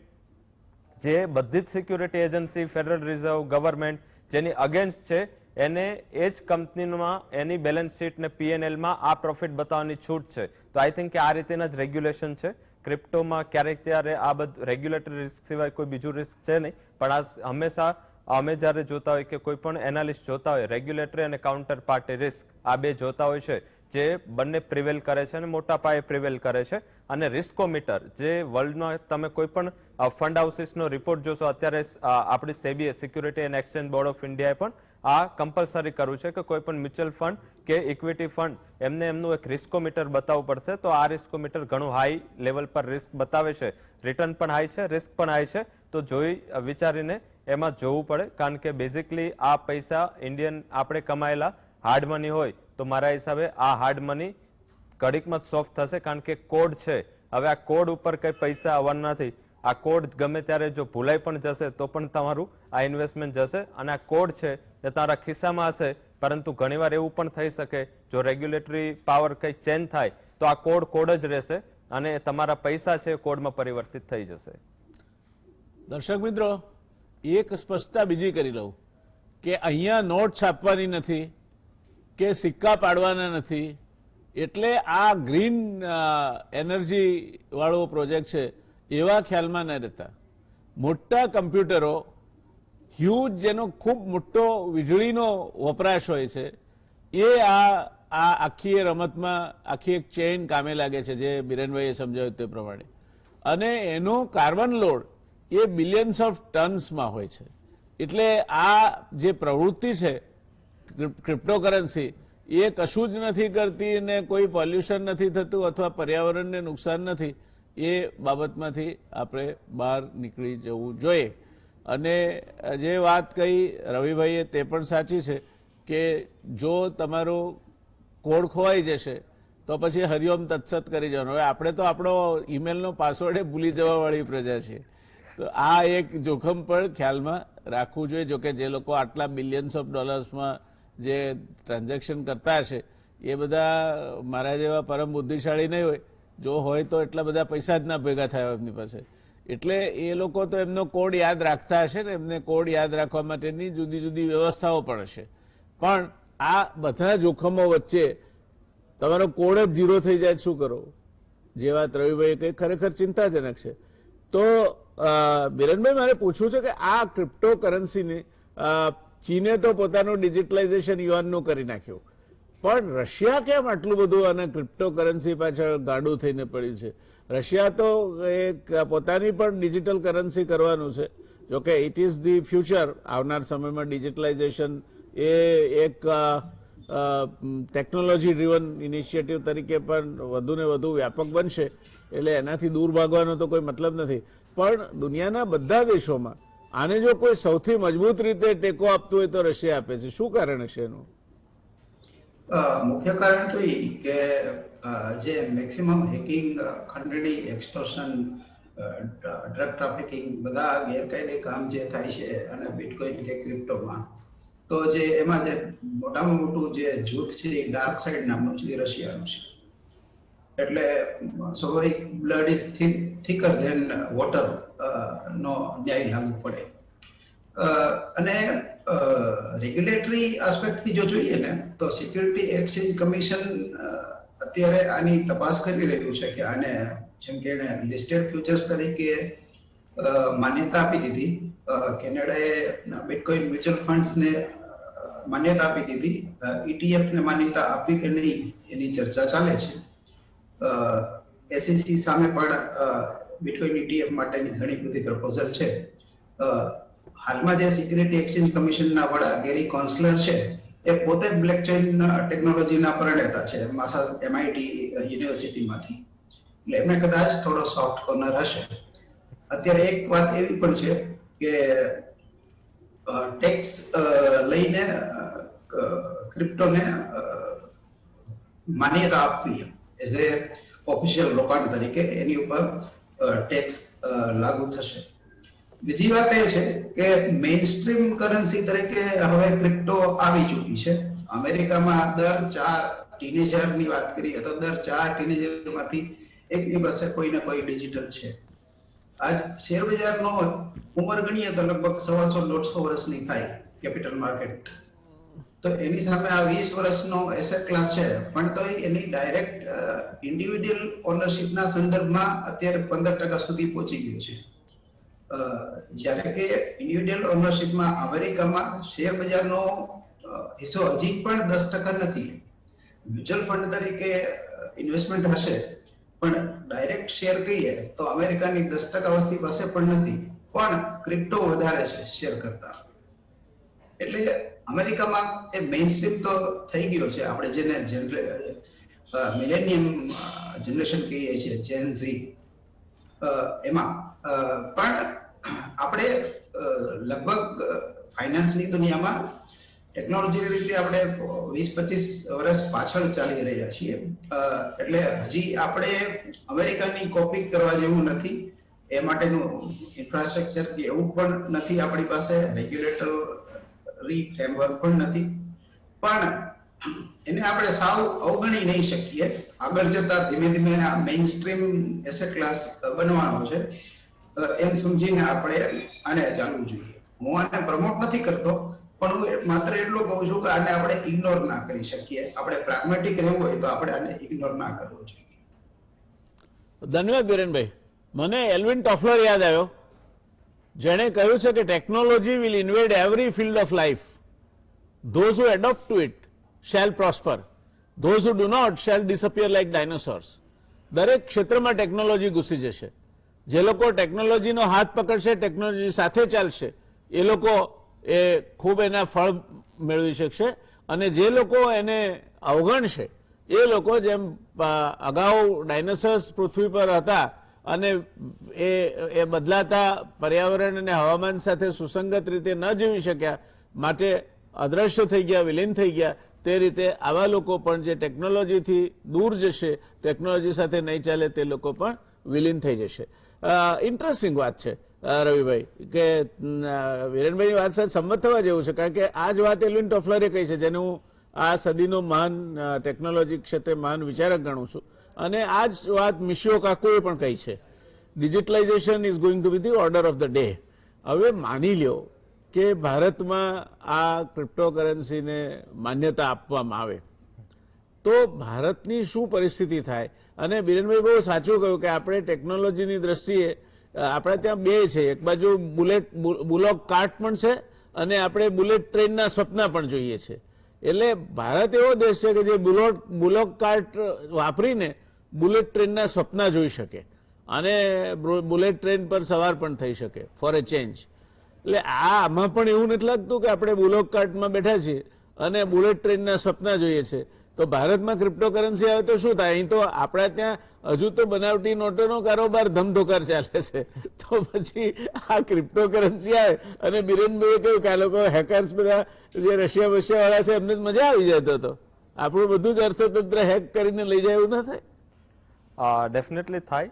જે બધી જ security agency, federal reserve, government જેની અગેન્સ્ટ છે, એને એ જ કંપનીમાં એની બેલેન્સ શીટ ને પીએનએલમાં આ પ્રોફિટ બતાવવાની છૂટ છે. તો આઈ થિંક કે આ રીતેના જ રેગ્યુલેશન છે. ક્રિપ્ટોમાં ક્યારેક ત્યારે આ બધું રેગ્યુલેટરી રિસ્ક સિવાય કોઈ બીજું રિસ્ક છે નહીં, પણ આ હંમેશા અમે જ્યારે જોતા હોય કે કોઈ પણ એનાલિસ્ટ જોતા હોય, રેગ્યુલેટરી અને કાઉન્ટર પાર્ટી રિસ્ક આ બે જોતા હોય છે, જે બંને પ્રિવેલ કરે છે અને મોટા પાયે પ્રિવેલ કરે છે. અને રિસ્કોમીટર, જે વર્લ્ડમાં તમે કોઈ પણ ફંડ હાઉસીસનો રિપોર્ટ જોશો, અત્યારે આપણી સેબીએ, security and exchange board of ઇન્ડિયાએ પણ આ કમ્પલસરી કર્યું છે કે કોઈ પણ મ્યુચ્યુઅલ ફંડ કે ઇક્વિટી ફંડ એમને એમનું એક રિસ્કોમીટર બતાવવું પડશે. તો આ રિસ્કોમીટર ઘણું હાઈ લેવલ પર રિસ્ક બતાવે છે, રિટર્ન પણ હાઈ છે, રિસ્ક પણ હાઈ છે. તો જોઈ વિચારીને એમાં જોવું પડે, કારણ કે બેઝિકલી આ પૈસા ઇન્ડિયન આપણે કમાયેલા હાર્ડ મની હોય, તો મારા હિસાબે આ હાર્ડ મની ઘડીકમાં સોફ્ટ થશે, કારણ કે કોડ છે. હવે આ કોડ ઉપર કઈ પૈસા આવવાના નથી. આ કોડ ગમે ત્યારે જો ભૂલાઈ પણ જશે તો પણ તમારું આ ઇન્વેસ્ટમેન્ટ જશે. અને આ કોડ છે એ તમારા ખિસ્સામાં હશે, પરંતુ ઘણીવાર એવું પણ થઈ શકે જો રેગ્યુલેટરી પાવર કઈ ચેન્જ થાય તો આ કોડ જ રહેશે અને તમારા પૈસા છે કોડમાં પરિવર્તિત થઈ જશે. દર્શક મિત્રો, એક સ્પષ્ટતા બીજી કરી લઉં. કે અહીંયા નોટ છાપવાની નથી કે સિક્કા પાડવાના નથી, એટલે આ ગ્રીન એનર્જી વાળો પ્રોજેક્ટ છે એવા ખ્યાલમાં ન રહેતા. મોટા કમ્પ્યુટરો હ્યુજ, જેનો ખૂબ મોટો વીજળીનો વપરાશ હોય છે, એ આ આખી એ રમતમાં આખી એક ચેઇન કામે લાગે છે, જે બિરેનભાઈએ સમજાવ્યું તે પ્રમાણે. અને એનો કાર્બન લોડ એ બિલિયન્સ ઓફ ટન્સમાં હોય છે. એટલે આ જે પ્રવૃત્તિ છે ક્રિપ્ટોકરન્સી, એ કશું જ નથી કરતી ને કોઈ પોલ્યુશન નથી થતું અથવા પર્યાવરણને નુકસાન નથી. એ બાબતમાંથી આપણે બહાર નીકળી જવું જોઈએ. અને જે વાત કહી રવિભાઈએ તે પણ સાચી છે કે જો તમારો કોડ ખોવાઈ જશે તો પછી હરિઓમ તત્સત કરી જવાનું. હવે આપણે તો આપણો ઈમેલનો પાસવર્ડ ભૂલી જવા વાળી પ્રજા છીએ, તો આ એક જોખમ પણ ખ્યાલમાં રાખવું જોઈએ. જોકે જે લોકો આટલા બિલિયન્સ ઓફ ડોલર્સમાં જે ટ્રાન્ઝેક્શન કરતા હશે એ બધા મારા જેવા પરમ બુદ્ધિશાળી નહીં હોય. જો હોય તો એટલા બધા પૈસા જ ના ભેગા થયા એમની પાસે. એટલે એ લોકો તો એમનો કોડ યાદ રાખતા હશે ને, એમને કોડ યાદ રાખવા માટેની જુદી જુદી વ્યવસ્થાઓ પણ હશે. પણ આ બધા જોખમો વચ્ચે તમારો કોડ જ ઝીરો થઈ જાય શું કરો? જે વાત રવિભાઈએ કહી ખરેખર ચિંતાજનક છે. તો બિરેનભાઈ, મારે પૂછવું છે કે આ ક્રિપ્ટો કરન્સીની ચીને તો પોતાનું ડિજિટલાઇઝેશન યુઆનનું કરી નાખ્યું, પણ રશિયા કેમ આટલું બધું અને ક્રિપ્ટો કરન્સી પાછળ ગાડું થઈને પડ્યું છે? રશિયા તો એક પોતાની પણ ડિજિટલ કરન્સી કરવાનું છે. જોકે ઇટ ઇઝ ધી ફ્યુચર. આવનાર સમયમાં ડિજિટલાઇઝેશન એ એક ટેકનોલોજી ડ્રીવન ઇનિશિયેટિવ તરીકે પણ વધુ ને વધુ વ્યાપક બનશે. એટલે એનાથી દૂર ભાગવાનો તો કોઈ મતલબ નથી. પણ દુનિયાના બધા દેશોમાં આને જો કોઈ સૌથી મજબૂત રીતે ટેકો આપતું હોય તો રશિયા આપે છે. શું કારણ હશે એનું? મુખ્ય કારણ તો એ કે જે મેક્સિમમ હેકિંગ, ખંડણી, એક્સટોર્શન, ડ્રગ ટ્રાફિકિંગ, બધા ગેરકાયદે કામ જે થાય છે અને બિટકોઇન કે ક્રિપ્ટોમાં, તો જે એમાં જે મોટામાં મોટું જે જૂથ છે એ ડાર્ક સાઇડ નામનું છે, એ રશિયાનું છે. એટલે સ્વાભાવિક blood is thicker than water નો ન્યાય લાગુ પડે. અને રેગ્યુલેટરી આસ્પેક્ટથી જો જોઈએ ને તો સિક્યુરિટી એક્સચેન્જ કમિશન અત્યારે આની તપાસ કરી રહ્યું છે કે આને, જેમ કે એને લિસ્ટેડ ફ્યુચર્સ તરીકે માન્યતા આપી દીધી. કેનેડાએ બિટકોઇન મ્યુચ્યુઅલ ફંડ્સને માન્યતા આપી દીધી. ETF ને માન્યતા આપવી કે નહીં એની ચર્ચા ચાલે છે. SEC સામે પણ બિટકોઇન ETF માટેની ઘણી બધી પ્રપોઝલ છે. હાલમાં જે સિક્યુરિટી એક્સચેન્જ કમિશનના વડા ગેરી કોન્સલર છે એ પોતે બ્લોકચેન ટેકનોલોજીના પ્રણેતા છે MIT યુનિવર્સિટીમાંથી. એટલે એમને કદાચ થોડો સોફ્ટ કોર્નર હશે. અત્યારે એક વાત એવી પણ છે કે ટેક્સ લઈને ક્રિપ્ટોને માન્યતા આપવી એઝ એ ઓફિશિયલ રોકાણ તરીકે, એની ઉપર ટેક્સ લાગુ થશે. બીજી વાત એ છે કે મેઇનસ્ટ્રીમ કરન્સી તરીકે હવે ક્રિપ્ટો આવી ચૂકી છે. અમેરિકામાં દર 4 ટીનેજરની વાત કરીએ તો દર 4 ટીનેજરમાંથી એકની પાસે કોઈ ને કોઈ ડિજિટલ છે. આજ શેર બજારનો ઉંમર ગણીએ તો લગભગ 150-150 વર્ષની થાય કેપિટલ માર્કેટ. તો એની સામે આ 20 વર્ષનો એસેટ ક્લાસ છે, પણ તો એની ડાયરેક્ટ ઇન્ડિવિડ્યુઅલ ઓનરશિપના સંદર્ભમાં અત્યારે 15% સુધી પહોંચી ગયું છે. જ્યારે કે ઇન્ડિવિડ્યુઅલ ઓનરશિપમાં અમેરિકામાં શેર બજારનો હિસ્સો હજી પણ 10% નથી. મ્યુચ્યુઅલ ફંડ તરીકે ઇન્વેસ્ટમેન્ટ હશે, પણ ડાયરેક્ટ શેર કહીએ તો અમેરિકાની 10% વસ્તી પાસે પણ નથી. પણ ક્રિપ્ટો વધારે છે શેર કરતા. એટલે અમેરિકામાં એ મેઇનસ્ટ્રીમ તો થઈ ગયો છે. આપણે જેને મિલેનિયમ જનરેશન કહીએ છીએ, જેન ઝી, એમાં પણ આપણે લગભગ ફાઇનાન્સની દુનિયામાં ટેકનોલોજીની રીતે આપણે 20-25 વર્ષ પાછળ ચાલી રહ્યા છીએ. એટલે હજી આપણે અમેરિકાની કોપી કરવા જેવું નથી. એ માટેનું ઇન્ફ્રાસ્ટ્રક્ચર કે એવું પણ નથી આપણી પાસે. રેગ્યુલેટરી ફ્રેમવર્ક પણ નથી. પણ એને આપણે સાવ અવગણી નહીં શકીએ. આગળ જતા ધીમે ધીમે આ મેઇનસ્ટ્રીમ એસેટ ક્લાસ બનવાનો છે એમ સમજીને આપણે આને ચાલવું જોઈએ. હું આને પ્રમોટ નથી કરતો, પણ હું માત્ર એટલું કહું છું કે આને આપણે ઇગ્નોર ના કરી શકીએ. આપણે પ્રેગ્મેટિક રહેવું હોય તો આપણે આને ઇગ્નોર ના કરવો જોઈએ. ધન્યવાદ વિરેનભાઈ. મને એલ્વિન ટોફલર યાદ આવ્યો, જેણે કહ્યું છે કે technology will invade every field of life. Those who adopt to it shall prosper, those who do not shall disappear like dinosaurs. દરેક ક્ષેત્રમાં ટેકનોલોજી ઘૂસી જશે. જે લોકો ટેકનોલોજીનો હાથ પકડશે, ટેકનોલોજી સાથે ચાલશે, એ લોકો એ ખૂબ એના ફળ મેળવી શકશે, અને જે લોકો એને અવગણશે એ લોકો, જેમ અગાઉ ડાયનોસોર્સ પૃથ્વી પર હતા અને એ બદલાતા પર્યાવરણ અને હવામાન સાથે સુસંગત રીતે ન જીવી શક્યા, માટે અદ્રશ્ય થઈ ગયા, વિલીન થઈ ગયા, તે રીતે આવા લોકો પણ જે ટેકનોલોજીથી દૂર જશે, ટેકનોલોજી સાથે નહીં ચાલે, તે લોકો પણ વિલીન થઈ જશે. ઇન્ટરેસ્ટિંગ વાત છે રવિભાઈ, કે વિરેનભાઈની વાત સાથે સંમત થવા જેવું છે, કારણ કે આ જ વાત એલ્વિન ટોફલરે કહી છે, જેને હું આ સદીનો મહાન ટેકનોલોજી ક્ષેત્રે મહાન વિચારક ગણું છું, અને આ જ વાત મિશિયો કાકુએ પણ કહી છે. Digitalisation is going to B the order of the day. હવે માની લ્યો કે ભારતમાં આ ક્રિપ્ટોકરન્સીને માન્યતા આપવામાં આવે તો ભારતની શું પરિસ્થિતિ થાય? અને બિરેનભાઈ બહુ સાચું કહ્યું કે આપણે ટેકનોલોજીની દ્રષ્ટિએ આપણે ત્યાં બે છે, એક બાજુ બુલોક કાર્ટ પણ છે અને આપણે બુલેટ ટ્રેનના સપના પણ જોઈએ છે. એટલે ભારત એવો દેશ છે કે જે બુલોક કાર્ટ વાપરીને બુલેટ ટ્રેનના સપના જોઈ શકે અને બુલેટ ટ્રેન પર સવાર પણ થઈ શકે ફોર એ ચેન્જ. એટલે આમાં પણ એવું નથી લાગતું કે આપણે બુલોક કાર્ટમાં બેઠા છીએ અને બુલેટ ટ્રેનના સપના જોઈએ છે. તો ભારતમાં ક્રિપ્ટોકરન્સી આવે તો શું થાય? અહીં તો આપણા ત્યાં હજુ તો બનાવટી નોટોનો કારોબાર ધમધોકાર ચાલે છે, તો પછી આ ક્રિપ્ટોકરન્સી આવે અને બિરેનભાઈએ કહ્યું કે આ લોકો હેકર્સ બધા જે રશિયા બશિયા વાળા છે એમને મજા આવી જાય, તો આપણું બધું જ અર્થતંત્ર હેક કરીને લઈ જાય એવું ના થાય? ડેફિનેટલી થાય.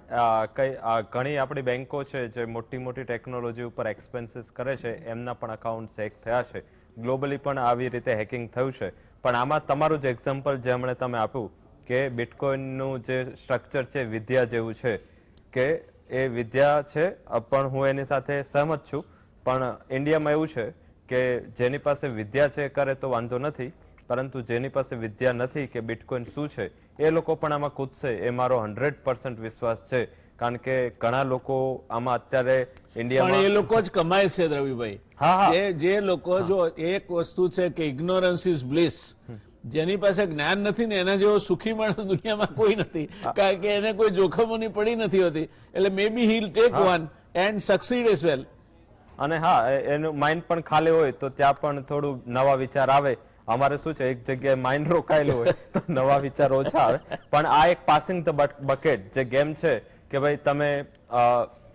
ઘણી આપણી બેંકો છે જે મોટી મોટી ટેકનોલોજી ઉપર એક્સપેન્સીસ કરે છે, એમના પણ અકાઉન્ટ હેક થયા છે. ગ્લોબલી પણ આવી રીતે હેકિંગ થયું છે. પણ આમાં તમારું જે એક્ઝામ્પલ જેમણે તમે આપ્યું કે બિટકોઇનનું જે સ્ટ્રક્ચર છે વિદ્યા જેવું છે, કે એ વિદ્યા છે, પણ હું એની સાથે સહમત છું. પણ ઇન્ડિયામાં એવું છે કે જેની પાસે વિદ્યા છે કરે તો વાંધો નથી, પરંતુ જેની પાસે વિદ્યા નથી કે બિટકોઇન શું છે એ લોકો પણ આમાં કૂદશે, એ મારો 100% વિશ્વાસ છે. કારણ કે ઘણા લોકો આમાં અત્યારે ઇન્ડિયામાં પણ એ લોકો જ કમાય છે રવિભાઈ. જે લોકો, જો એક વસ્તુ છે કે ઇગ્નોરન્સ ઇઝ બ્લિસ. જેની પાસે જ્ઞાન નથી ને એના જેવો સુખી માણસ દુનિયામાં કોઈ નથી, કારણ કે એને કોઈ જોખમોની પડી નથી હોતી. એટલે maybe he will take one and succeed as well. અને એનું માઇન્ડ પણ ખાલી હોય તો ત્યાં પણ થોડું નવા વિચાર આવે. અમારે શું છે, એક જગ્યાએ માઇન્ડ રોકાયેલું હોય તો નવા વિચાર ઓછા આવે. પણ આ એક પાસિંગ ધ બકેટ જે ગેમ છે કે ભાઈ તમે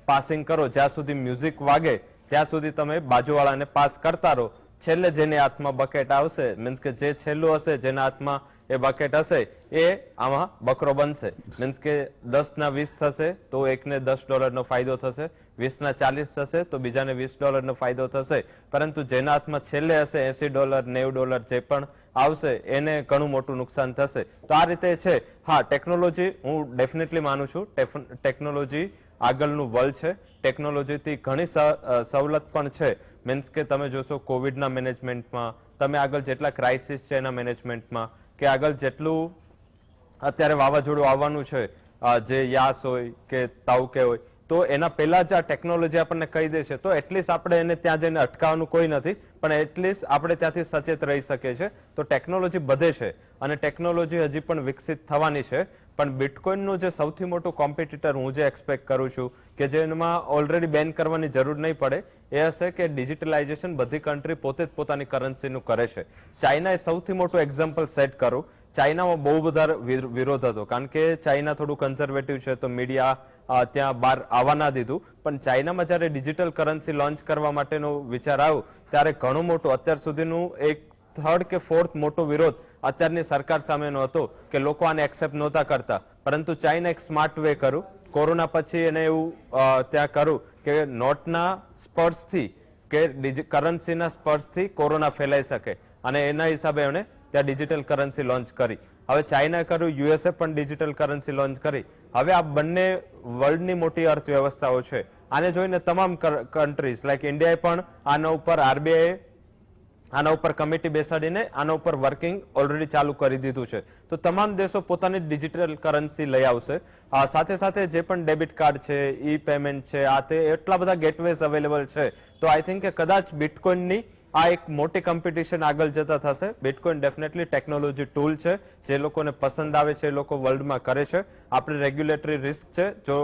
પાસિંગ કરો, જ્યાં સુધી મ્યુઝિક વાગે ત્યાં સુધી તમે બાજુવાળાને પાસ કરતા રહો. છેલ્લે જેની હાથમાં બકેટ આવશે, મીન્સ કે જે છેલ્લું હશે, જેના હાથમાં એ બકેટ હશે, એ આમાં બકરો બનશે. મીન્સ કે 10 ના 20 થશે તો એકને $10 ફાયદો થશે, 20 ના 40 થશે તો બીજાને $20 ફાયદો થશે. પરંતુ જેના હાથમાં છેલ્લે હશે $80, $90 જે પણ આવશે એને ઘણું મોટું નુકસાન થશે. તો આ રીતે છે. ટેકનોલોજી હું ડેફિનેટલી માનું છું, ટેકનોલોજી આગળનું બળ છે. ટેકનોલોજીથી ઘણી સવલત પણ છે. મીન્સ કે તમે જોશો કોવિડના મેનેજમેન્ટમાં, તમે આગળ જેટલા ક્રાઇસિસ છે એના મેનેજમેન્ટમાં, કે આગળ જેટલું અત્યારે વાવાઝોડું આવવાનું છે, જે યાસ હોય કે તાઉકે હોય, તો એના પહેલા જ આ ટેકનોલોજી આપણને કહી દે છે. તો એટલીસ્ટ આપણે એને ત્યાં જઈને અટકાવવાનું કોઈ નથી, પણ એટલીસ્ટ આપણે ત્યાંથી સચેત રહી શકીએ છીએ. તો ટેકનોલોજી બધે છે અને ટેકનોલોજી હજી પણ વિકસિત થવાની છે. પણ બિટકોઇનનું જે સૌથી મોટું કોમ્પિટિટર હું જે એક્સપેક્ટ કરું છું કે જેમાં ઓલરેડી બેન કરવાની જરૂર નહીં પડે, એ હશે કે ડિજિટલાઇઝેશન બધી કન્ટ્રી પોતે જ પોતાની કરન્સીનું કરે છે. ચાઇનાએ સૌથી મોટું એક્ઝામ્પલ સેટ કરું. ચાઇનામાં બહુ બધા વિરોધ હતો, કારણ કે ચાઇના થોડું કન્ઝર્વેટિવ છે, તો મીડિયા ત્યાં બહાર આવવા ના દીધું. પણ ચાઇનામાં જયારે ડિજિટલ કરન્સી લોન્ચ કરવા માટેનો વિચાર આવ્યો ત્યારે ઘણું મોટું, અત્યાર સુધીનું એક 3rd કે 4th મોટો વિરોધ અત્યારની સરકાર સામેનો હતો કે લોકો આને એક્સેપ્ટ નહોતા કરતા. પરંતુ ચાઇના એક સ્માર્ટ વે કર્યું. કોરોના પછી એને એવું ત્યાં કર્યું કે નોટના સ્પર્શથી કે કરન્સીના સ્પર્શથી કોરોના ફેલાઈ શકે, અને એના હિસાબે એણે ત્યાં ડિજિટલ કરન્સી લોન્ચ કરી. હવે ચાઇના કર્યું, યુએસએ પણ ડિજિટલ કરન્સી લોન્ચ કરી. હવે આ બંને વર્લ્ડની મોટી અર્થવ્યવસ્થાઓ છે. આને જોઈને તમામ કન્ટ્રીઝ લાઈક ઇન્ડિયાએ પણ આના ઉપર RBI આના ઉપર કમિટી બેસાડીને આના ઉપર વર્કિંગ ઓલરેડી ચાલુ કરી દીધું છે. તો તમામ દેશો પોતાની ડિજિટલ કરન્સી લઈ આવશે. સાથે સાથે જે પણ ડેબિટ કાર્ડ છે, ઈ પેમેન્ટ છે, આ તે એટલા બધા ગેટવેઝ અવેલેબલ છે. તો આઈ થિંક કે કદાચ બિટકોઇનની આ એક મોટી કોમ્પિટિશન આગળ જતા થશે. બિટકોઇન ડેફિનેટલી ટેકનોલોજી ટૂલ છે, જે લોકોને પસંદ આવે છે એ લોકો વર્લ્ડમાં કરે છે. આપણે રેગ્યુલેટરી રિસ્ક છે, જો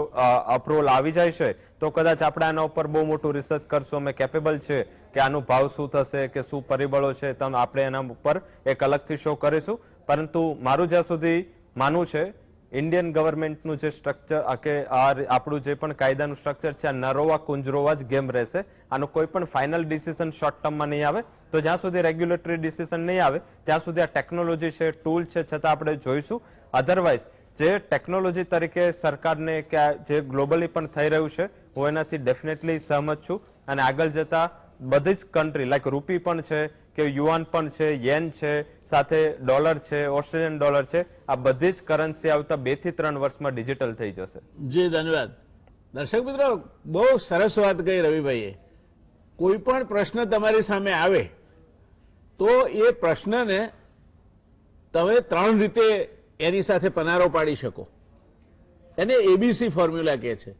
અપ્રુવલ આવી જાય છે તો કદાચ આપણે આના ઉપર બહુ મોટું રિસર્ચ કરશું. અમે કેપેબલ છે કે આનો ભાવ શું થશે, કે શું પરિબળો છે, આપણે એના ઉપર એક અલગથી શો કરીશું. પરંતુ મારું જ્યાં સુધી માનવું છે, ઇન્ડિયન ગવર્મેન્ટનું જે સ્ટ્રક્ચર કે આપણું જે પણ કાયદાનું સ્ટ્રક્ચર છે, આ નરોવા કુંજરોવા જ ગેમ રહેશે. આનો કોઈ પણ ફાઇનલ ડિસિઝન શોર્ટ ટર્મમાં નહીં આવે. તો જ્યાં સુધી રેગ્યુલેટરી ડિસિઝન નહીં આવે ત્યાં સુધી આ ટેકનોલોજી છે, ટૂલ છે, છતાં આપણે જોઈશું. અધરવાઇઝ જે ટેકનોલોજી તરીકે સરકારને કે જે ગ્લોબલી પણ થઈ રહ્યું છે, હું એનાથી ડેફિનેટલી સહમત છું. અને આગળ જતા બધી જ કન્ટ્રી લાઈક રૂપી પણ છે, કે યુઆન પણ છે, યેન છે, સાથે ડોલર છે, ઓસ્ટ્રેલિયન ડોલર છે, આ બધી જ કરન્સી આવતા 2 થી 3 વર્ષમાં ડિજિટલ થઈ જશે. જી ધન્યવાદ. દર્શક મિત્રો, બહુ સરસ વાત કહી રવિભાઈએ. કોઈ પણ પ્રશ્ન તમારી સામે આવે તો એ પ્રશ્નને તમે 3 રીતે એની સાથે પનારો પાડી શકો. એને એબીસી ફોર્મ્યુલા કહે છે.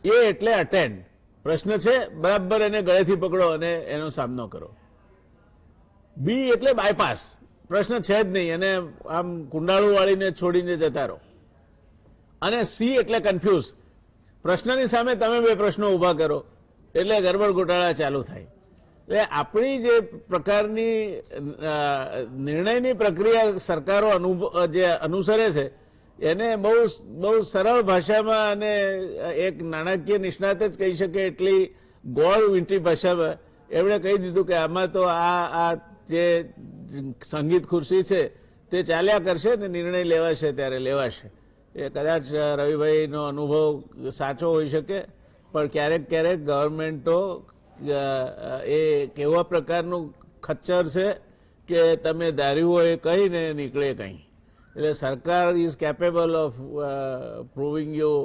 એ એટલે અટેન્ડ. પ્રશ્ન છે, બરાબર એને ગળેથી પકડો અને એનો સામનો કરો. બી એટલે બાયપાસ. પ્રશ્ન છે જ નહીં, એને આમ કુંડાળું વાળીને છોડીને જતા રહો. અને સી એટલે કન્ફ્યુઝ. પ્રશ્નની સામે તમે 2 પ્રશ્નો ઊભા કરો એટલે ગરબડ ગોટાળા ચાલુ થાય. એટલે આપણી જે પ્રકારની નિર્ણયની પ્રક્રિયા સરકારો જે અનુસરે છે એને બહુ સરળ ભાષામાં અને એક નાણાકીય નિષ્ણાત જ કહી શકે એટલી ગોળ વીંટી ભાષામાં એમણે કહી દીધું કે આમાં તો આ જે સંગીત ખુરશી છે તે ચાલ્યા કરશે ને નિર્ણય લેવાશે ત્યારે લેવાશે. એ કદાચ રવિભાઈનો અનુભવ સાચો હોઈ શકે, પણ ક્યારેક ક્યારેક ગવર્મેન્ટો એ કેવા પ્રકારનું ખચ્ચર છે કે તમે ધાર્યું હોય કહીને નીકળે કંઈ. એટલે સરકાર is capable of proving you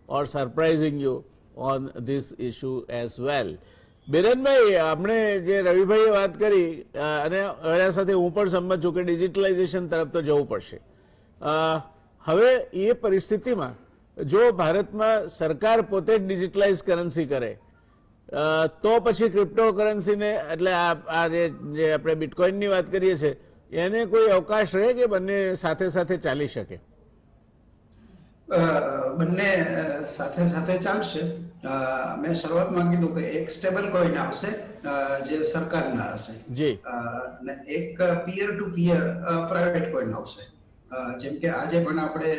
or surprising you on this issue as well. Birenbhai, આપણે જે રવિભાઈએ વાત કરી અને એના સાથે હું પણ સંમત છું કે ડિજિટલાઇઝેશન તરફ તો જવું પડશે. હવે એ પરિસ્થિતિમાં જો ભારતમાં સરકાર પોતે જ ડિજિટલાઇઝ કરન્સી કરે તો પછી ક્રિપ્ટો કરન્સીને એટલે આ જે આપણે બિટકોઇનની વાત કરીએ છીએ એને કોઈ અવકાશ રહે કે બંને સાથે સાથે ચાલી શકે? બંને સાથે સાથે ચાલશે. મેં શરૂઆતમાં કીધું કે એક સ્ટેબલ કોઈન આવશે જે સરકારના હશે, જી, અને એક પિયર ટુ પિયર પ્રાઇવેટ કોઈન આવશે. જેમ કે આજે પણ આપણે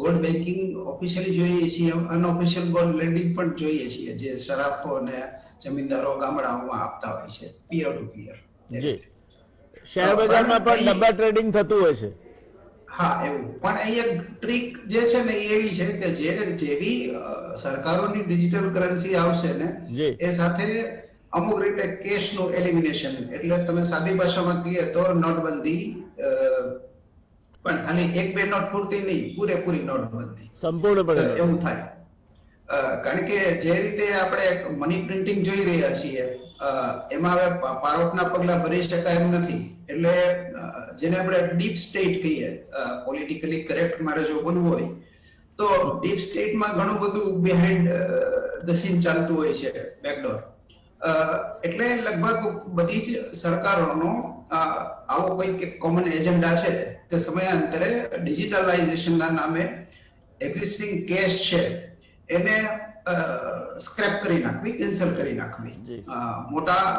ગોલ્ડ બેન્કિંગ ઓફિશિયલી જોઈએ છીએ, અનઓફિશિયલ ગોલ્ડ લેન્ડિંગ પણ જોઈએ છીએ, જે શરાફો અને જમીનદારો ગામડાઓમાં આપતા હોય છે પિયર ટુ પિયર. જી, શેર બજારમાં પણ ડબ્બા ટ્રેડિંગ થતું હોય છે. હા, એવું. પણ અહીંયા ટ્રીક જે છે ને એ એવી છે કે જેવી સરકારોની ડિજિટલ કરન્સી આવશે ને એ સાથે અમુક રીતે કેશનું એલિમિનેશન, એટલે તમે સાદી ભાષામાં કહીએ તો નોટબંધી, પણ ખાલી 1-2 નોટ પૂરતી નહીં, પૂરેપૂરી નોટબંધી સંપૂર્ણપણે એવું થાય. કારણ કે જે રીતે આપણે મની પ્રિન્ટિંગ જોઈ રહ્યા છીએ એમાં હવે પારોટના પગલા ભરી શકાય એમ નથી. એટલે જેને આપણે ડીપ સ્ટેટ કહીએ, પોલિટિકલી કરેક્ટ મારે જો બોલવું હોય તો ડીપ સ્ટેટમાં ઘણું બધું બિહાઇન્ડ ધ સીન ચાલતું હોય છે, બેકડોર. એટલે લગભગ બધી જ સરકારોનો આવો કોઈ કોમન એજન્ડા છે કે સમયાંતરે ડિજિટલાઇઝેશનના નામે એક્ઝિસ્ટિંગ કેશ છે એને સ્ક્રેપ કરી નાખવી, કેન્સલ કરી નાખવી.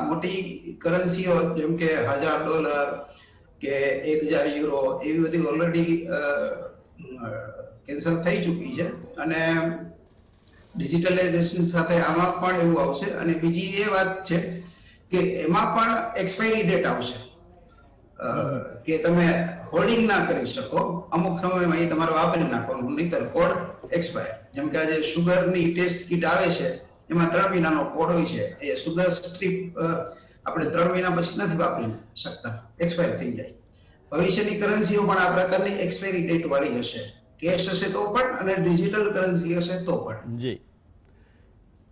મોટી કરન્સીઓ જેમ કે $1000 કે 1000 યુરો એવી બધી ઓલરેડી કેન્સલ થઈ ચૂકી છે. અને ડિજિટલાઇઝેશન સાથે આમાં પણ એવું આવશે. અને બીજી એ વાત છે કે એમાં પણ એક્સપાયરી ડેટ આવશે કે તમે હોલ્ડિંગ ના કરી શકો, અમુક સમયમાં એ તમારે વાપરી નાખવાનું, નહીતર કોડ એક્સપાયર. જેમ કે આજે સુગરની ટેસ્ટ કીટ આવે છે એમાં 3 મહિનાનો કોડ હોય છે, એ સુગર સ્ટ્રીપ આપણે 3 મહિના પછી નથી વાપરી શકતા, એક્સપાયર થઈ જાય. ભવિષ્યની કરન્સીઓ પણ આ પ્રકારની એક્સપાયરી ડેટ વાળી હશે, કેશ હશે તો પણ અને ડિજિટલ કરન્સી હશે તો પણ. જી,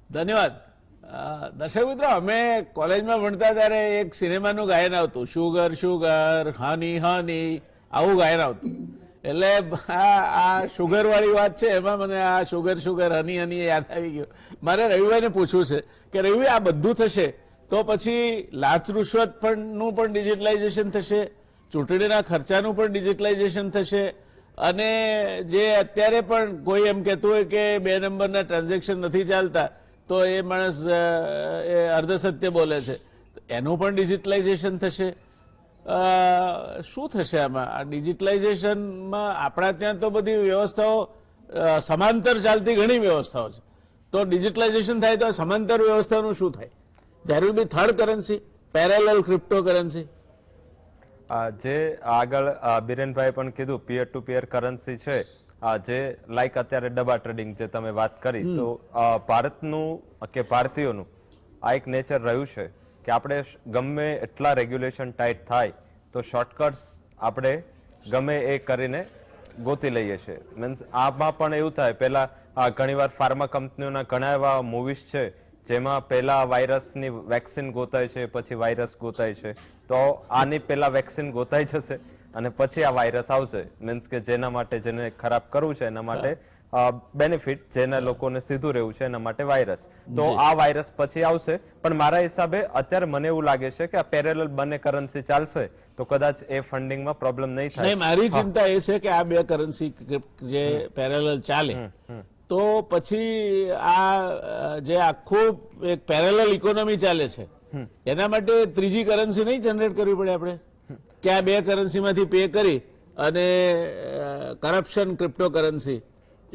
ધન્યવાદ. દર્શક મિત્રો, અમે કોલેજમાં ભણતા ત્યારે એક સિનેમાનું ગાયન આવતું, શુગર શુગર હની હની, આવું ગાયન આવતું. એટલે આ શુગર વાળી વાત છે, એમાં મને આ શુગર શુગર હની હની યાદ આવી ગયું. મારે રવિભાઈને પૂછવું છે કે રવિભાઈ, આ બધું થશે તો પછી લાંચ રૂશ્વત નું પણ ડિજિટલાઇઝેશન થશે, ચૂંટણીના ખર્ચાનું પણ ડિજિટલાઇઝેશન થશે, અને જે અત્યારે પણ કોઈ એમ કહેતું હોય કે 2 નંબરના ટ્રાન્ઝેક્શન નથી ચાલતા તો એ માણસ એ અર્ધસત્ય બોલે છે, એનું પણ ડિજિટલાઇઝેશન થશે. શું થશે આમાં? આ ડિજિટલાઇઝેશનમાં આપણા ત્યાં તો બધી વ્યવસ્થાઓ સમાંતર ચાલતી ઘણી વ્યવસ્થાઓ છે, તો ડિજિટલાઇઝેશન થાય તો સમાંતર વ્યવસ્થાનું શું થાય? There will be third currency, parallel crypto currency. જે આગળ બિરેનભાઈ પણ કીધું, પિયર ટુ પિયર કરન્સી છે, જે લાઈક અત્યારે ડબ્બા ટ્રેડિંગ જે તમે વાત કરી, તો ભારતનું કે ભારતીયોનું આ એક નેચર રહ્યું છે કે આપણે ગમે એટલા રેગ્યુલેશન ટાઈટ થાય તો શોર્ટકટ્સ આપણે ગમે એ કરીને ગોતી લઈએ છીએ. મીન્સ આમાં પણ એવું થાય, પહેલા ઘણીવાર ફાર્મા કંપનીઓના ઘણા એવા મૂવીઝ છે જેમાં પહેલા વાયરસની વેક્સિન ગોતાય છે, પછી વાયરસ ગોતાય છે, તો આની પહેલા વેક્સિન ગોતાઈ જશે અને પછી આ વાયરસ આવશે. મીન્સ કે જેના માટે જેને ખરાબ કરવું છે એના માટે બેનિફિટ, જેના લોકોને સીધું રહેવું છે એના માટે વાયરસ, તો આ વાયરસ પછી આવશે. પણ મારા હિસાબે અત્યારે મને એવું લાગે છે કે આ પેરેલલ બંને કરન્સી ચાલશે તો કદાચ એ ફંડિંગમાં પ્રોબ્લેમ નહીં થાય. મારી ચિંતા એ છે કે આ 2 કરન્સી જે પેરેલલ ચાલે તો પછી આ જે આખું એક પેરેલલ ઇકોનોમી ચાલે છે એના માટે ત્રીજી કરન્સી નહીં જનરેટ કરવી પડે આપણે, કે આ 2 કરન્સીમાંથી પે કરી અને કરપ્શન ક્રિપ્ટો કરન્સી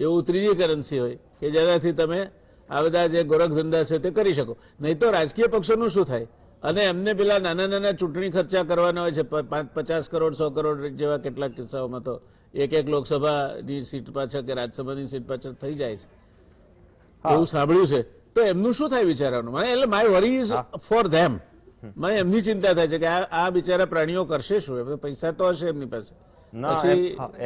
એવું ત્રીજી કરન્સી હોય કે જેનાથી તમે આ બધા જે ગોરખ ધંધા છે તે કરી શકો. નહીં તો રાજકીય પક્ષોનું શું થાય? અને એમને પેલા નાના નાના ચૂંટણી ખર્ચા કરવાના હોય છે, 50 કરોડ 100 કરોડ જેવા કેટલાક કિસ્સાઓમાં તો એક લોકસભાની સીટ પાછળ કે રાજ્યસભાની સીટ પાછળ થઈ જાય છે, એવું સાંભળ્યું છે. તો એમનું શું થાય બિચારાનું? મને એટલે my worry is for them. મને એમની ચિંતા થાય છે કે આ બિચારા પ્રાણીઓ કરશે શું? પૈસા તો હશે એમની પાસે,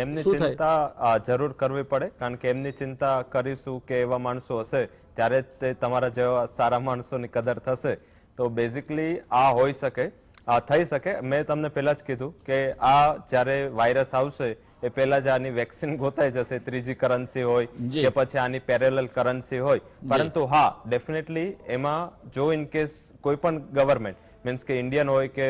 એમની ચિંતા જરૂર કરવી પડે, કારણ કે એમની ચિંતા કરીશું કે એવા માણસો હશે ત્યારે તે તમારા જેવા સારા માણસોની કદર થશે. તો બેઝિકલી આ હોઈ શકે, આ થઈ શકે. મેં તમને પહેલા જ કીધું કે આ જ્યારે વાયરસ આવશે એ પહેલા જ આની વેક્સિન ગોતાઈ જશે, ત્રીજી કરન્સી હોય કે પછી આની પેરેલલ કરન્સી હોય. પરંતુ હા, ડેફિનેટલી એમાં જો ઇન કેસ કોઈ પણ ગવર્મેન્ટ, મીન્સ કે ઇન્ડિયન હોય કે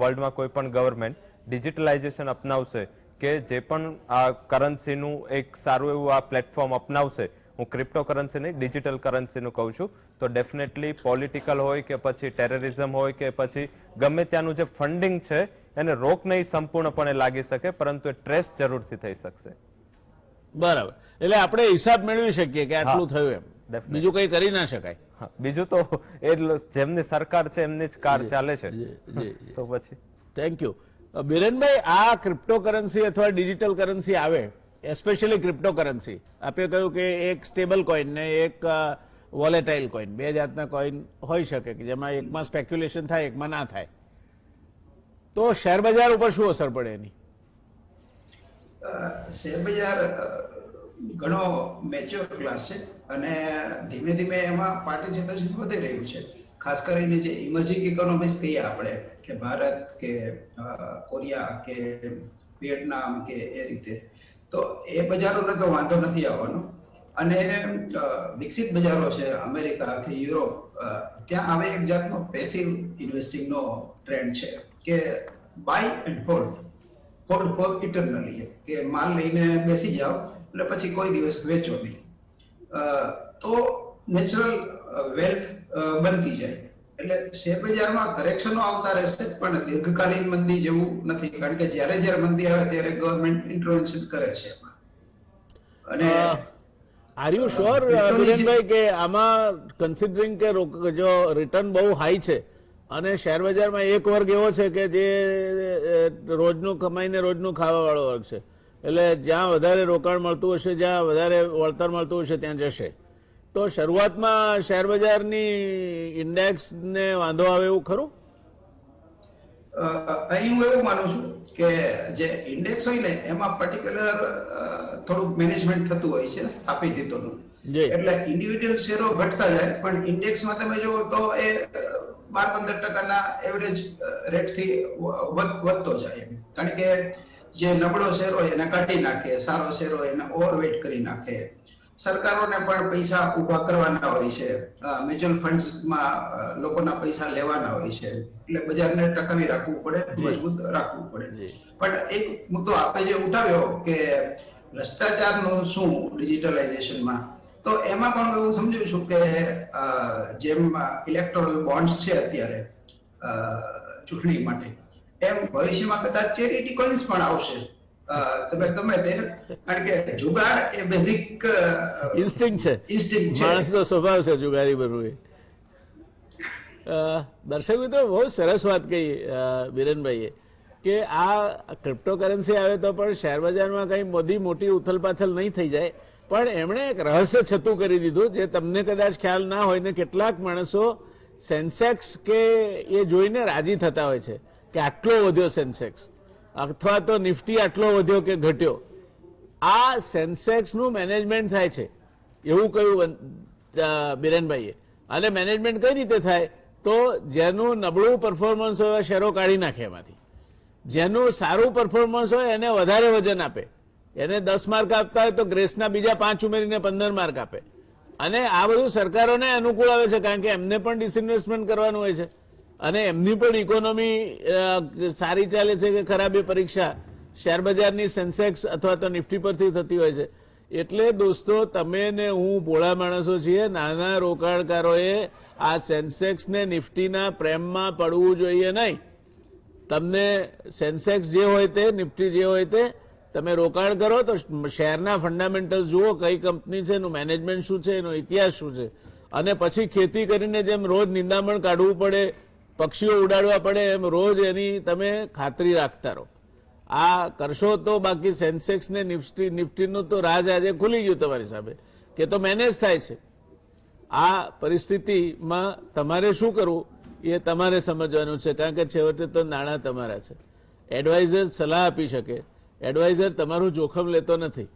વર્લ્ડમાં કોઈ પણ ગવર્મેન્ટ ડિજિટલાઇઝેશન અપનાવશે, કે જે પણ આ કરન્સીનું એક સારું એવું આ પ્લેટફોર્મ અપનાવશે, હું ક્રિપ્ટો કરન્સી નહીં ડિજિટલ કરન્સીનું કહું છું, તો ડેફિનેટલી પોલિટિકલ હોય કે પછી ટેરરિઝમ હોય કે પછી ગમે ત્યાંનું જે ફંડિંગ છે એને રોક નહીં સંપૂર્ણપણે લાગી શકે, પરંતુ એ ટ્રેસ જરૂરથી થઈ શકશે. બરાબર. એટલે આપણે હિસાબ મેળવી શકીએ કે આટલું થયું એમ, બીજું કઈ કરી ના શકાય. બીજું તો એ જેમની સરકાર છે એમની જ કાર ચાલે છે. તો પછી થેન્ક યુ બિરેનભાઈ. આ ક્રિપ્ટો કરન્સી અથવા ડિજિટલ કરન્સી આવે, એસ્પેશિયલી ક્રિપ્ટો કરન્સી, આપે કહ્યું કે એક સ્ટેબલ કોઈન ને એક વોલેટાઇલ કોઈન, 2 જાતના કોઈન હોઈ શકે કે જેમાં એકમાં સ્પેક્યુલેશન થાય એકમાં ના થાય, તો શેર બજાર ઉપર શું અસર પડે એની? શેર બજાર ઘણો મેચ્યોર ક્લાસ છે અને ધીમે ધીમે એમાં પાર્ટિસિપેશન વધી રહ્યું છે. ખાસ કરીને જે ઇમર્જિંગ ઇકોનોમીઝ કહીએ આપણે, કે ભારત કે કોરિયા કે વિયેટનામ કે એ રીતે, તો એ બજારોને તો વાંધો નથી આવવાનો. અને વિકસિત બજારો છે અમેરિકા કે યુરોપ, ત્યાં હવે એક જાતનો પેસિવ ઇન્વેસ્ટિંગનો ટ્રેન્ડ છે કે બાય એન્ડ હોલ્ડ ફોર ઇટરનલી, કે માલ લઈને બેસી જાઓ એટલે પછી કોઈ દિવસ વેચો નહીં, તો નેચરલ વેલ્થ બનતી જાય. એટલે શેર બજારમાં કરેક્શનો આવતા રહેશે પણ દીર્ઘકાલીન મંદી જેવું નથી, કારણ કે જ્યારે મંદી આવે ત્યારે ગવર્મેન્ટ ઇન્ટરવેન્શન કરે છે. અને આર યુ શ્યોર બિરેનભાઈ કે આમાં કન્સિડરિંગ કે જો રિટર્ન બહુ હાઈ છે અને શેર બજારમાં એક વર્ગ એવો છે કે જે રોજનું કમાઈને રોજનું ખાવા વાળો વર્ગ છે, એટલે જ્યાં વધારે રોકાણ મળતું હશે, જ્યાં વધારે વળતર મળતું હશે ત્યાં જશે, તો શરૂઆતમાં શેર બજારની ઇન્ડેક્સને વાંધો આવે એવું ખરું? અહીં હું એવું માનું છું કે જે ઇન્ડેક્સ હોય ને એમાં પર્ટિક્યુલર થોડુંક મેનેજમેન્ટ થતું હોય છે સ્થાપિત હિતોનું. જી. એટલે ઇન્ડિવિડ્યુઅલ શેરો ઘટતા જાય પણ ઇન્ડેક્સમાં તમે જુઓ તો એ 12-15% એવરેજ રેટથી વધતો જાય, કારણ કે જે નબળો શેર હોય એને કાઢી નાખે, સારો શેર હોય એને ઓવરવેટ કરી નાખે. સરકારોને પણ પૈસા ઉભા કરવાના હોય છે, મ્યુચ્યુઅલ ફંડ્સમાં લોકોના પૈસા લેવાના હોય છે, એટલે બજારને ટકાવી રાખવું પડે, મજબૂત રાખવું પડે. પણ એક મુદ્દો આપણે જે ઉઠાવ્યો કે ભ્રષ્ટાચારનું શું ડિજિટલાઇઝેશનમાં, તો એમાં પણ એવું સમજુ છું કે જેમ ઇલેક્ટોરલ બોન્ડ્સ છે અત્યારે ચૂંટણી માટે, એમ ભવિષ્યમાં કદાચ ચેરિટી કોઇન્સ પણ આવશે. તમે ગમે તે, કારણ કે જુગાડ એ બેઝિક ઇન્સ્ટિંક્ટ છે, ઇન્સ્ટિંક્ટ છે, માણસનો સ્વભાવ છે જુગારી બનવું એ. દર્શક મિત્રો, બહુ સરસ વાત કહી બીરેનભાઈએ કે આ ક્રિપ્ટોકરન્સી આવે તો પણ શેર બજારમાં કંઈ બધી મોટી ઉથલપાથલ નહીં થઈ જાય, પણ એમણે એક રહસ્ય છતું કરી દીધું જે તમને કદાચ ખ્યાલ ના હોય ને કેટલાક માણસો સેન્સેક્સ કે એ જોઈને રાજી થતા હોય છે કે આટલો વધ્યો સેન્સેક્સ અથવા તો નિફ્ટી આટલો વધ્યો કે ઘટ્યો. આ સેન્સેક્સનું મેનેજમેન્ટ થાય છે એવું કહ્યું બીરેનભાઈએ. અને મેનેજમેન્ટ કઈ રીતે થાય તો જેનું નબળું પરફોર્મન્સ હોય શેરો કાઢી નાખે એમાંથી, જેનું સારું પરફોર્મન્સ હોય એને વધારે વજન આપે, એને 10 માર્ક આપતા હોય તો ગ્રેસના બીજા 5 ઉમેરીને 15 માર્ક આપે. અને આ બધું સરકારોને અનુકૂળ આવે છે કારણ કે એમને પણ ડિસઇન્વેસ્ટમેન્ટ કરવાનું હોય છે અને એમની પણ ઇકોનોમી સારી ચાલે છે કે ખરાબ એ પરીક્ષા શેરબજારની સેન્સેક્સ અથવા તો નિફ્ટી પરથી થતી હોય છે. એટલે દોસ્તો, તમે ને હું ભોળા માણસો છીએ, નાના રોકાણકારોએ આ સેન્સેક્સ ને નિફ્ટીના પ્રેમમાં પડવું જોઈએ નહીં. તમને સેન્સેક્સ જે હોય તે, નિફ્ટી જે હોય તે, તમે રોકાણ કરો તો શેરના ફંડામેન્ટલ્સ જુઓ, કઈ કંપની છે, એનું મેનેજમેન્ટ શું છે, એનો ઇતિહાસ શું છે, અને પછી ખેતી કરીને જેમ રોજ નિંદામણ કાઢવું પડે, પક્ષીઓ ઉડાડવા પડે, એમ રોજ એની તમે ખાતરી રાખતા રહો. આ કરશો તો બાકી સેન્સેક્સ ને નિફ્ટીનું તો રાજ આજે ખુલી ગયું તમારી સામે કે તો મેનેજ થાય છે. આ પરિસ્થિતિમાં તમારે શું કરવું એ તમારે સમજવાનું છે, કારણ કે છેવટે તો નાણાં તમારા છે. એડવાઇઝર સલાહ આપી શકે, એડવાઇઝર તમારું જોખમ લેતો નથી,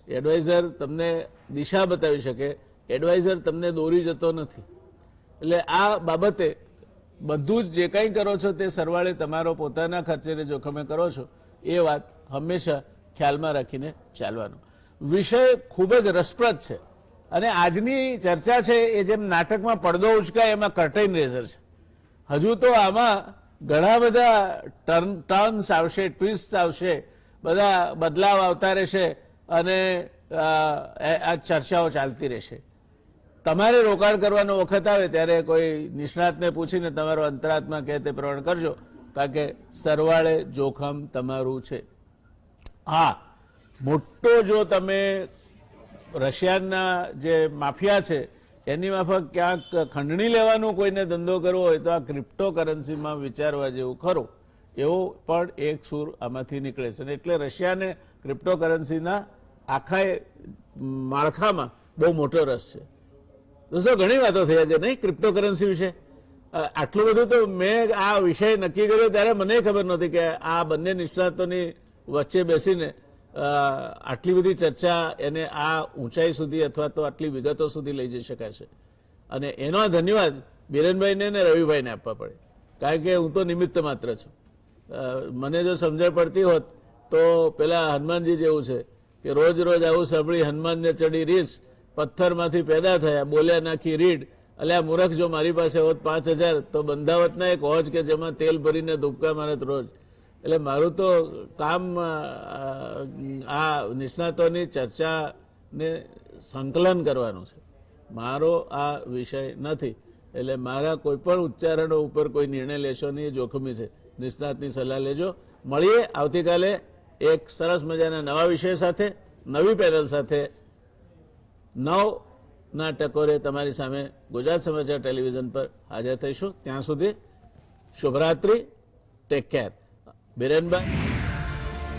એડવાઇઝર તમને દિશા બતાવી શકે, એડવાઇઝર તમને દોરી જતો નથી. એટલે આ બાબતે બધું જ જે કંઈ કરો છો તે સરવાળે તમારો પોતાના ખર્ચેને જોખમે કરો છો એ વાત હંમેશા ખ્યાલમાં રાખીને ચાલવાનું. વિષય ખૂબ જ રસપ્રદ છે અને આજની ચર્ચા છે એ જેમ નાટકમાં પડદો ઉચકાય એમાં કર્ટેન રેઝર છે. હજુ તો આમાં ઘણા બધા ટર્ન્સ આવશે, ટ્વિસ્ટ આવશે, બધા બદલાવ આવતા રહેશે અને આ ચર્ચાઓ ચાલતી રહેશે. તમારે રોકાણ કરવાનો વખત આવે ત્યારે કોઈ નિષ્ણાતને પૂછીને તમારો અંતરાત્મા કહે તે પ્રમાણે કરજો, કારણ કે સરવાળે જોખમ તમારું છે. હા, મોટો જો તમે રશિયાના જે માફિયા છે એની માફક ક્યાંક ખંડણી લેવાનું કોઈને ધંધો કરવો હોય તો આ ક્રિપ્ટો કરન્સીમાં વિચારવા જેવું ખરું. એવો પણ એક સૂર આમાંથી નીકળે છે. એટલે રશિયાને ક્રિપ્ટો કરન્સીના આખા માળખામાં બહુ મોટો રસ છે. દોસ્તો, ઘણી વાતો થઈ છે નહીં ક્રિપ્ટો કરન્સી વિશે. આટલું બધું તો મેં આ વિષય નક્કી કર્યો ત્યારે મને ખબર નહોતી કે આ બંને નિષ્ણાતોની વચ્ચે બેસીને આટલી બધી ચર્ચા એને આ ઊંચાઈ સુધી અથવા તો આટલી વિગતો સુધી લઈ જઈ શકાશે. અને એનો ધન્યવાદ બીરેનભાઈને અને રવિભાઈને આપવા પડે, કારણ કે હું તો નિમિત્ત માત્ર છું. મને જો સમજણ પડતી હોત તો પેલા હનુમાનજી જેવું છે કે રોજ રોજ આવું સાંભળી હનુમાનને ચડી રીસ, પથ્થરમાંથી પેદા થયા, બોલ્યા નાખી રીડ. અલ્યા મૂરખ, જો મારી પાસે હોત 5000 તો બંધાવતના એક હોજ કે જેમાં તેલ ભરીને ધુબકા મારત રોજ. એટલે મારું તો કામ આ નિષ્ણાતોની ચર્ચાને સંકલન કરવાનું છે, મારો આ વિષય નથી. એટલે મારા કોઈ પણ ઉચ્ચારણો ઉપર કોઈ નિર્ણય લેશો નહીં, એ જોખમી છે. નિષ્ણાતની સલાહ લેજો. મળીએ આવતીકાલે એક સરસ મજાના નવા વિષય સાથે, નવી પેનલ સાથે. 9 ટકોરે તમારી સામે ગુજરાત સમાચાર ટેલિવિઝન પર હાજર થઈશું. ત્યાં સુધી શુભરાત્રી, ટેક કેર. બીરેનભાઈ.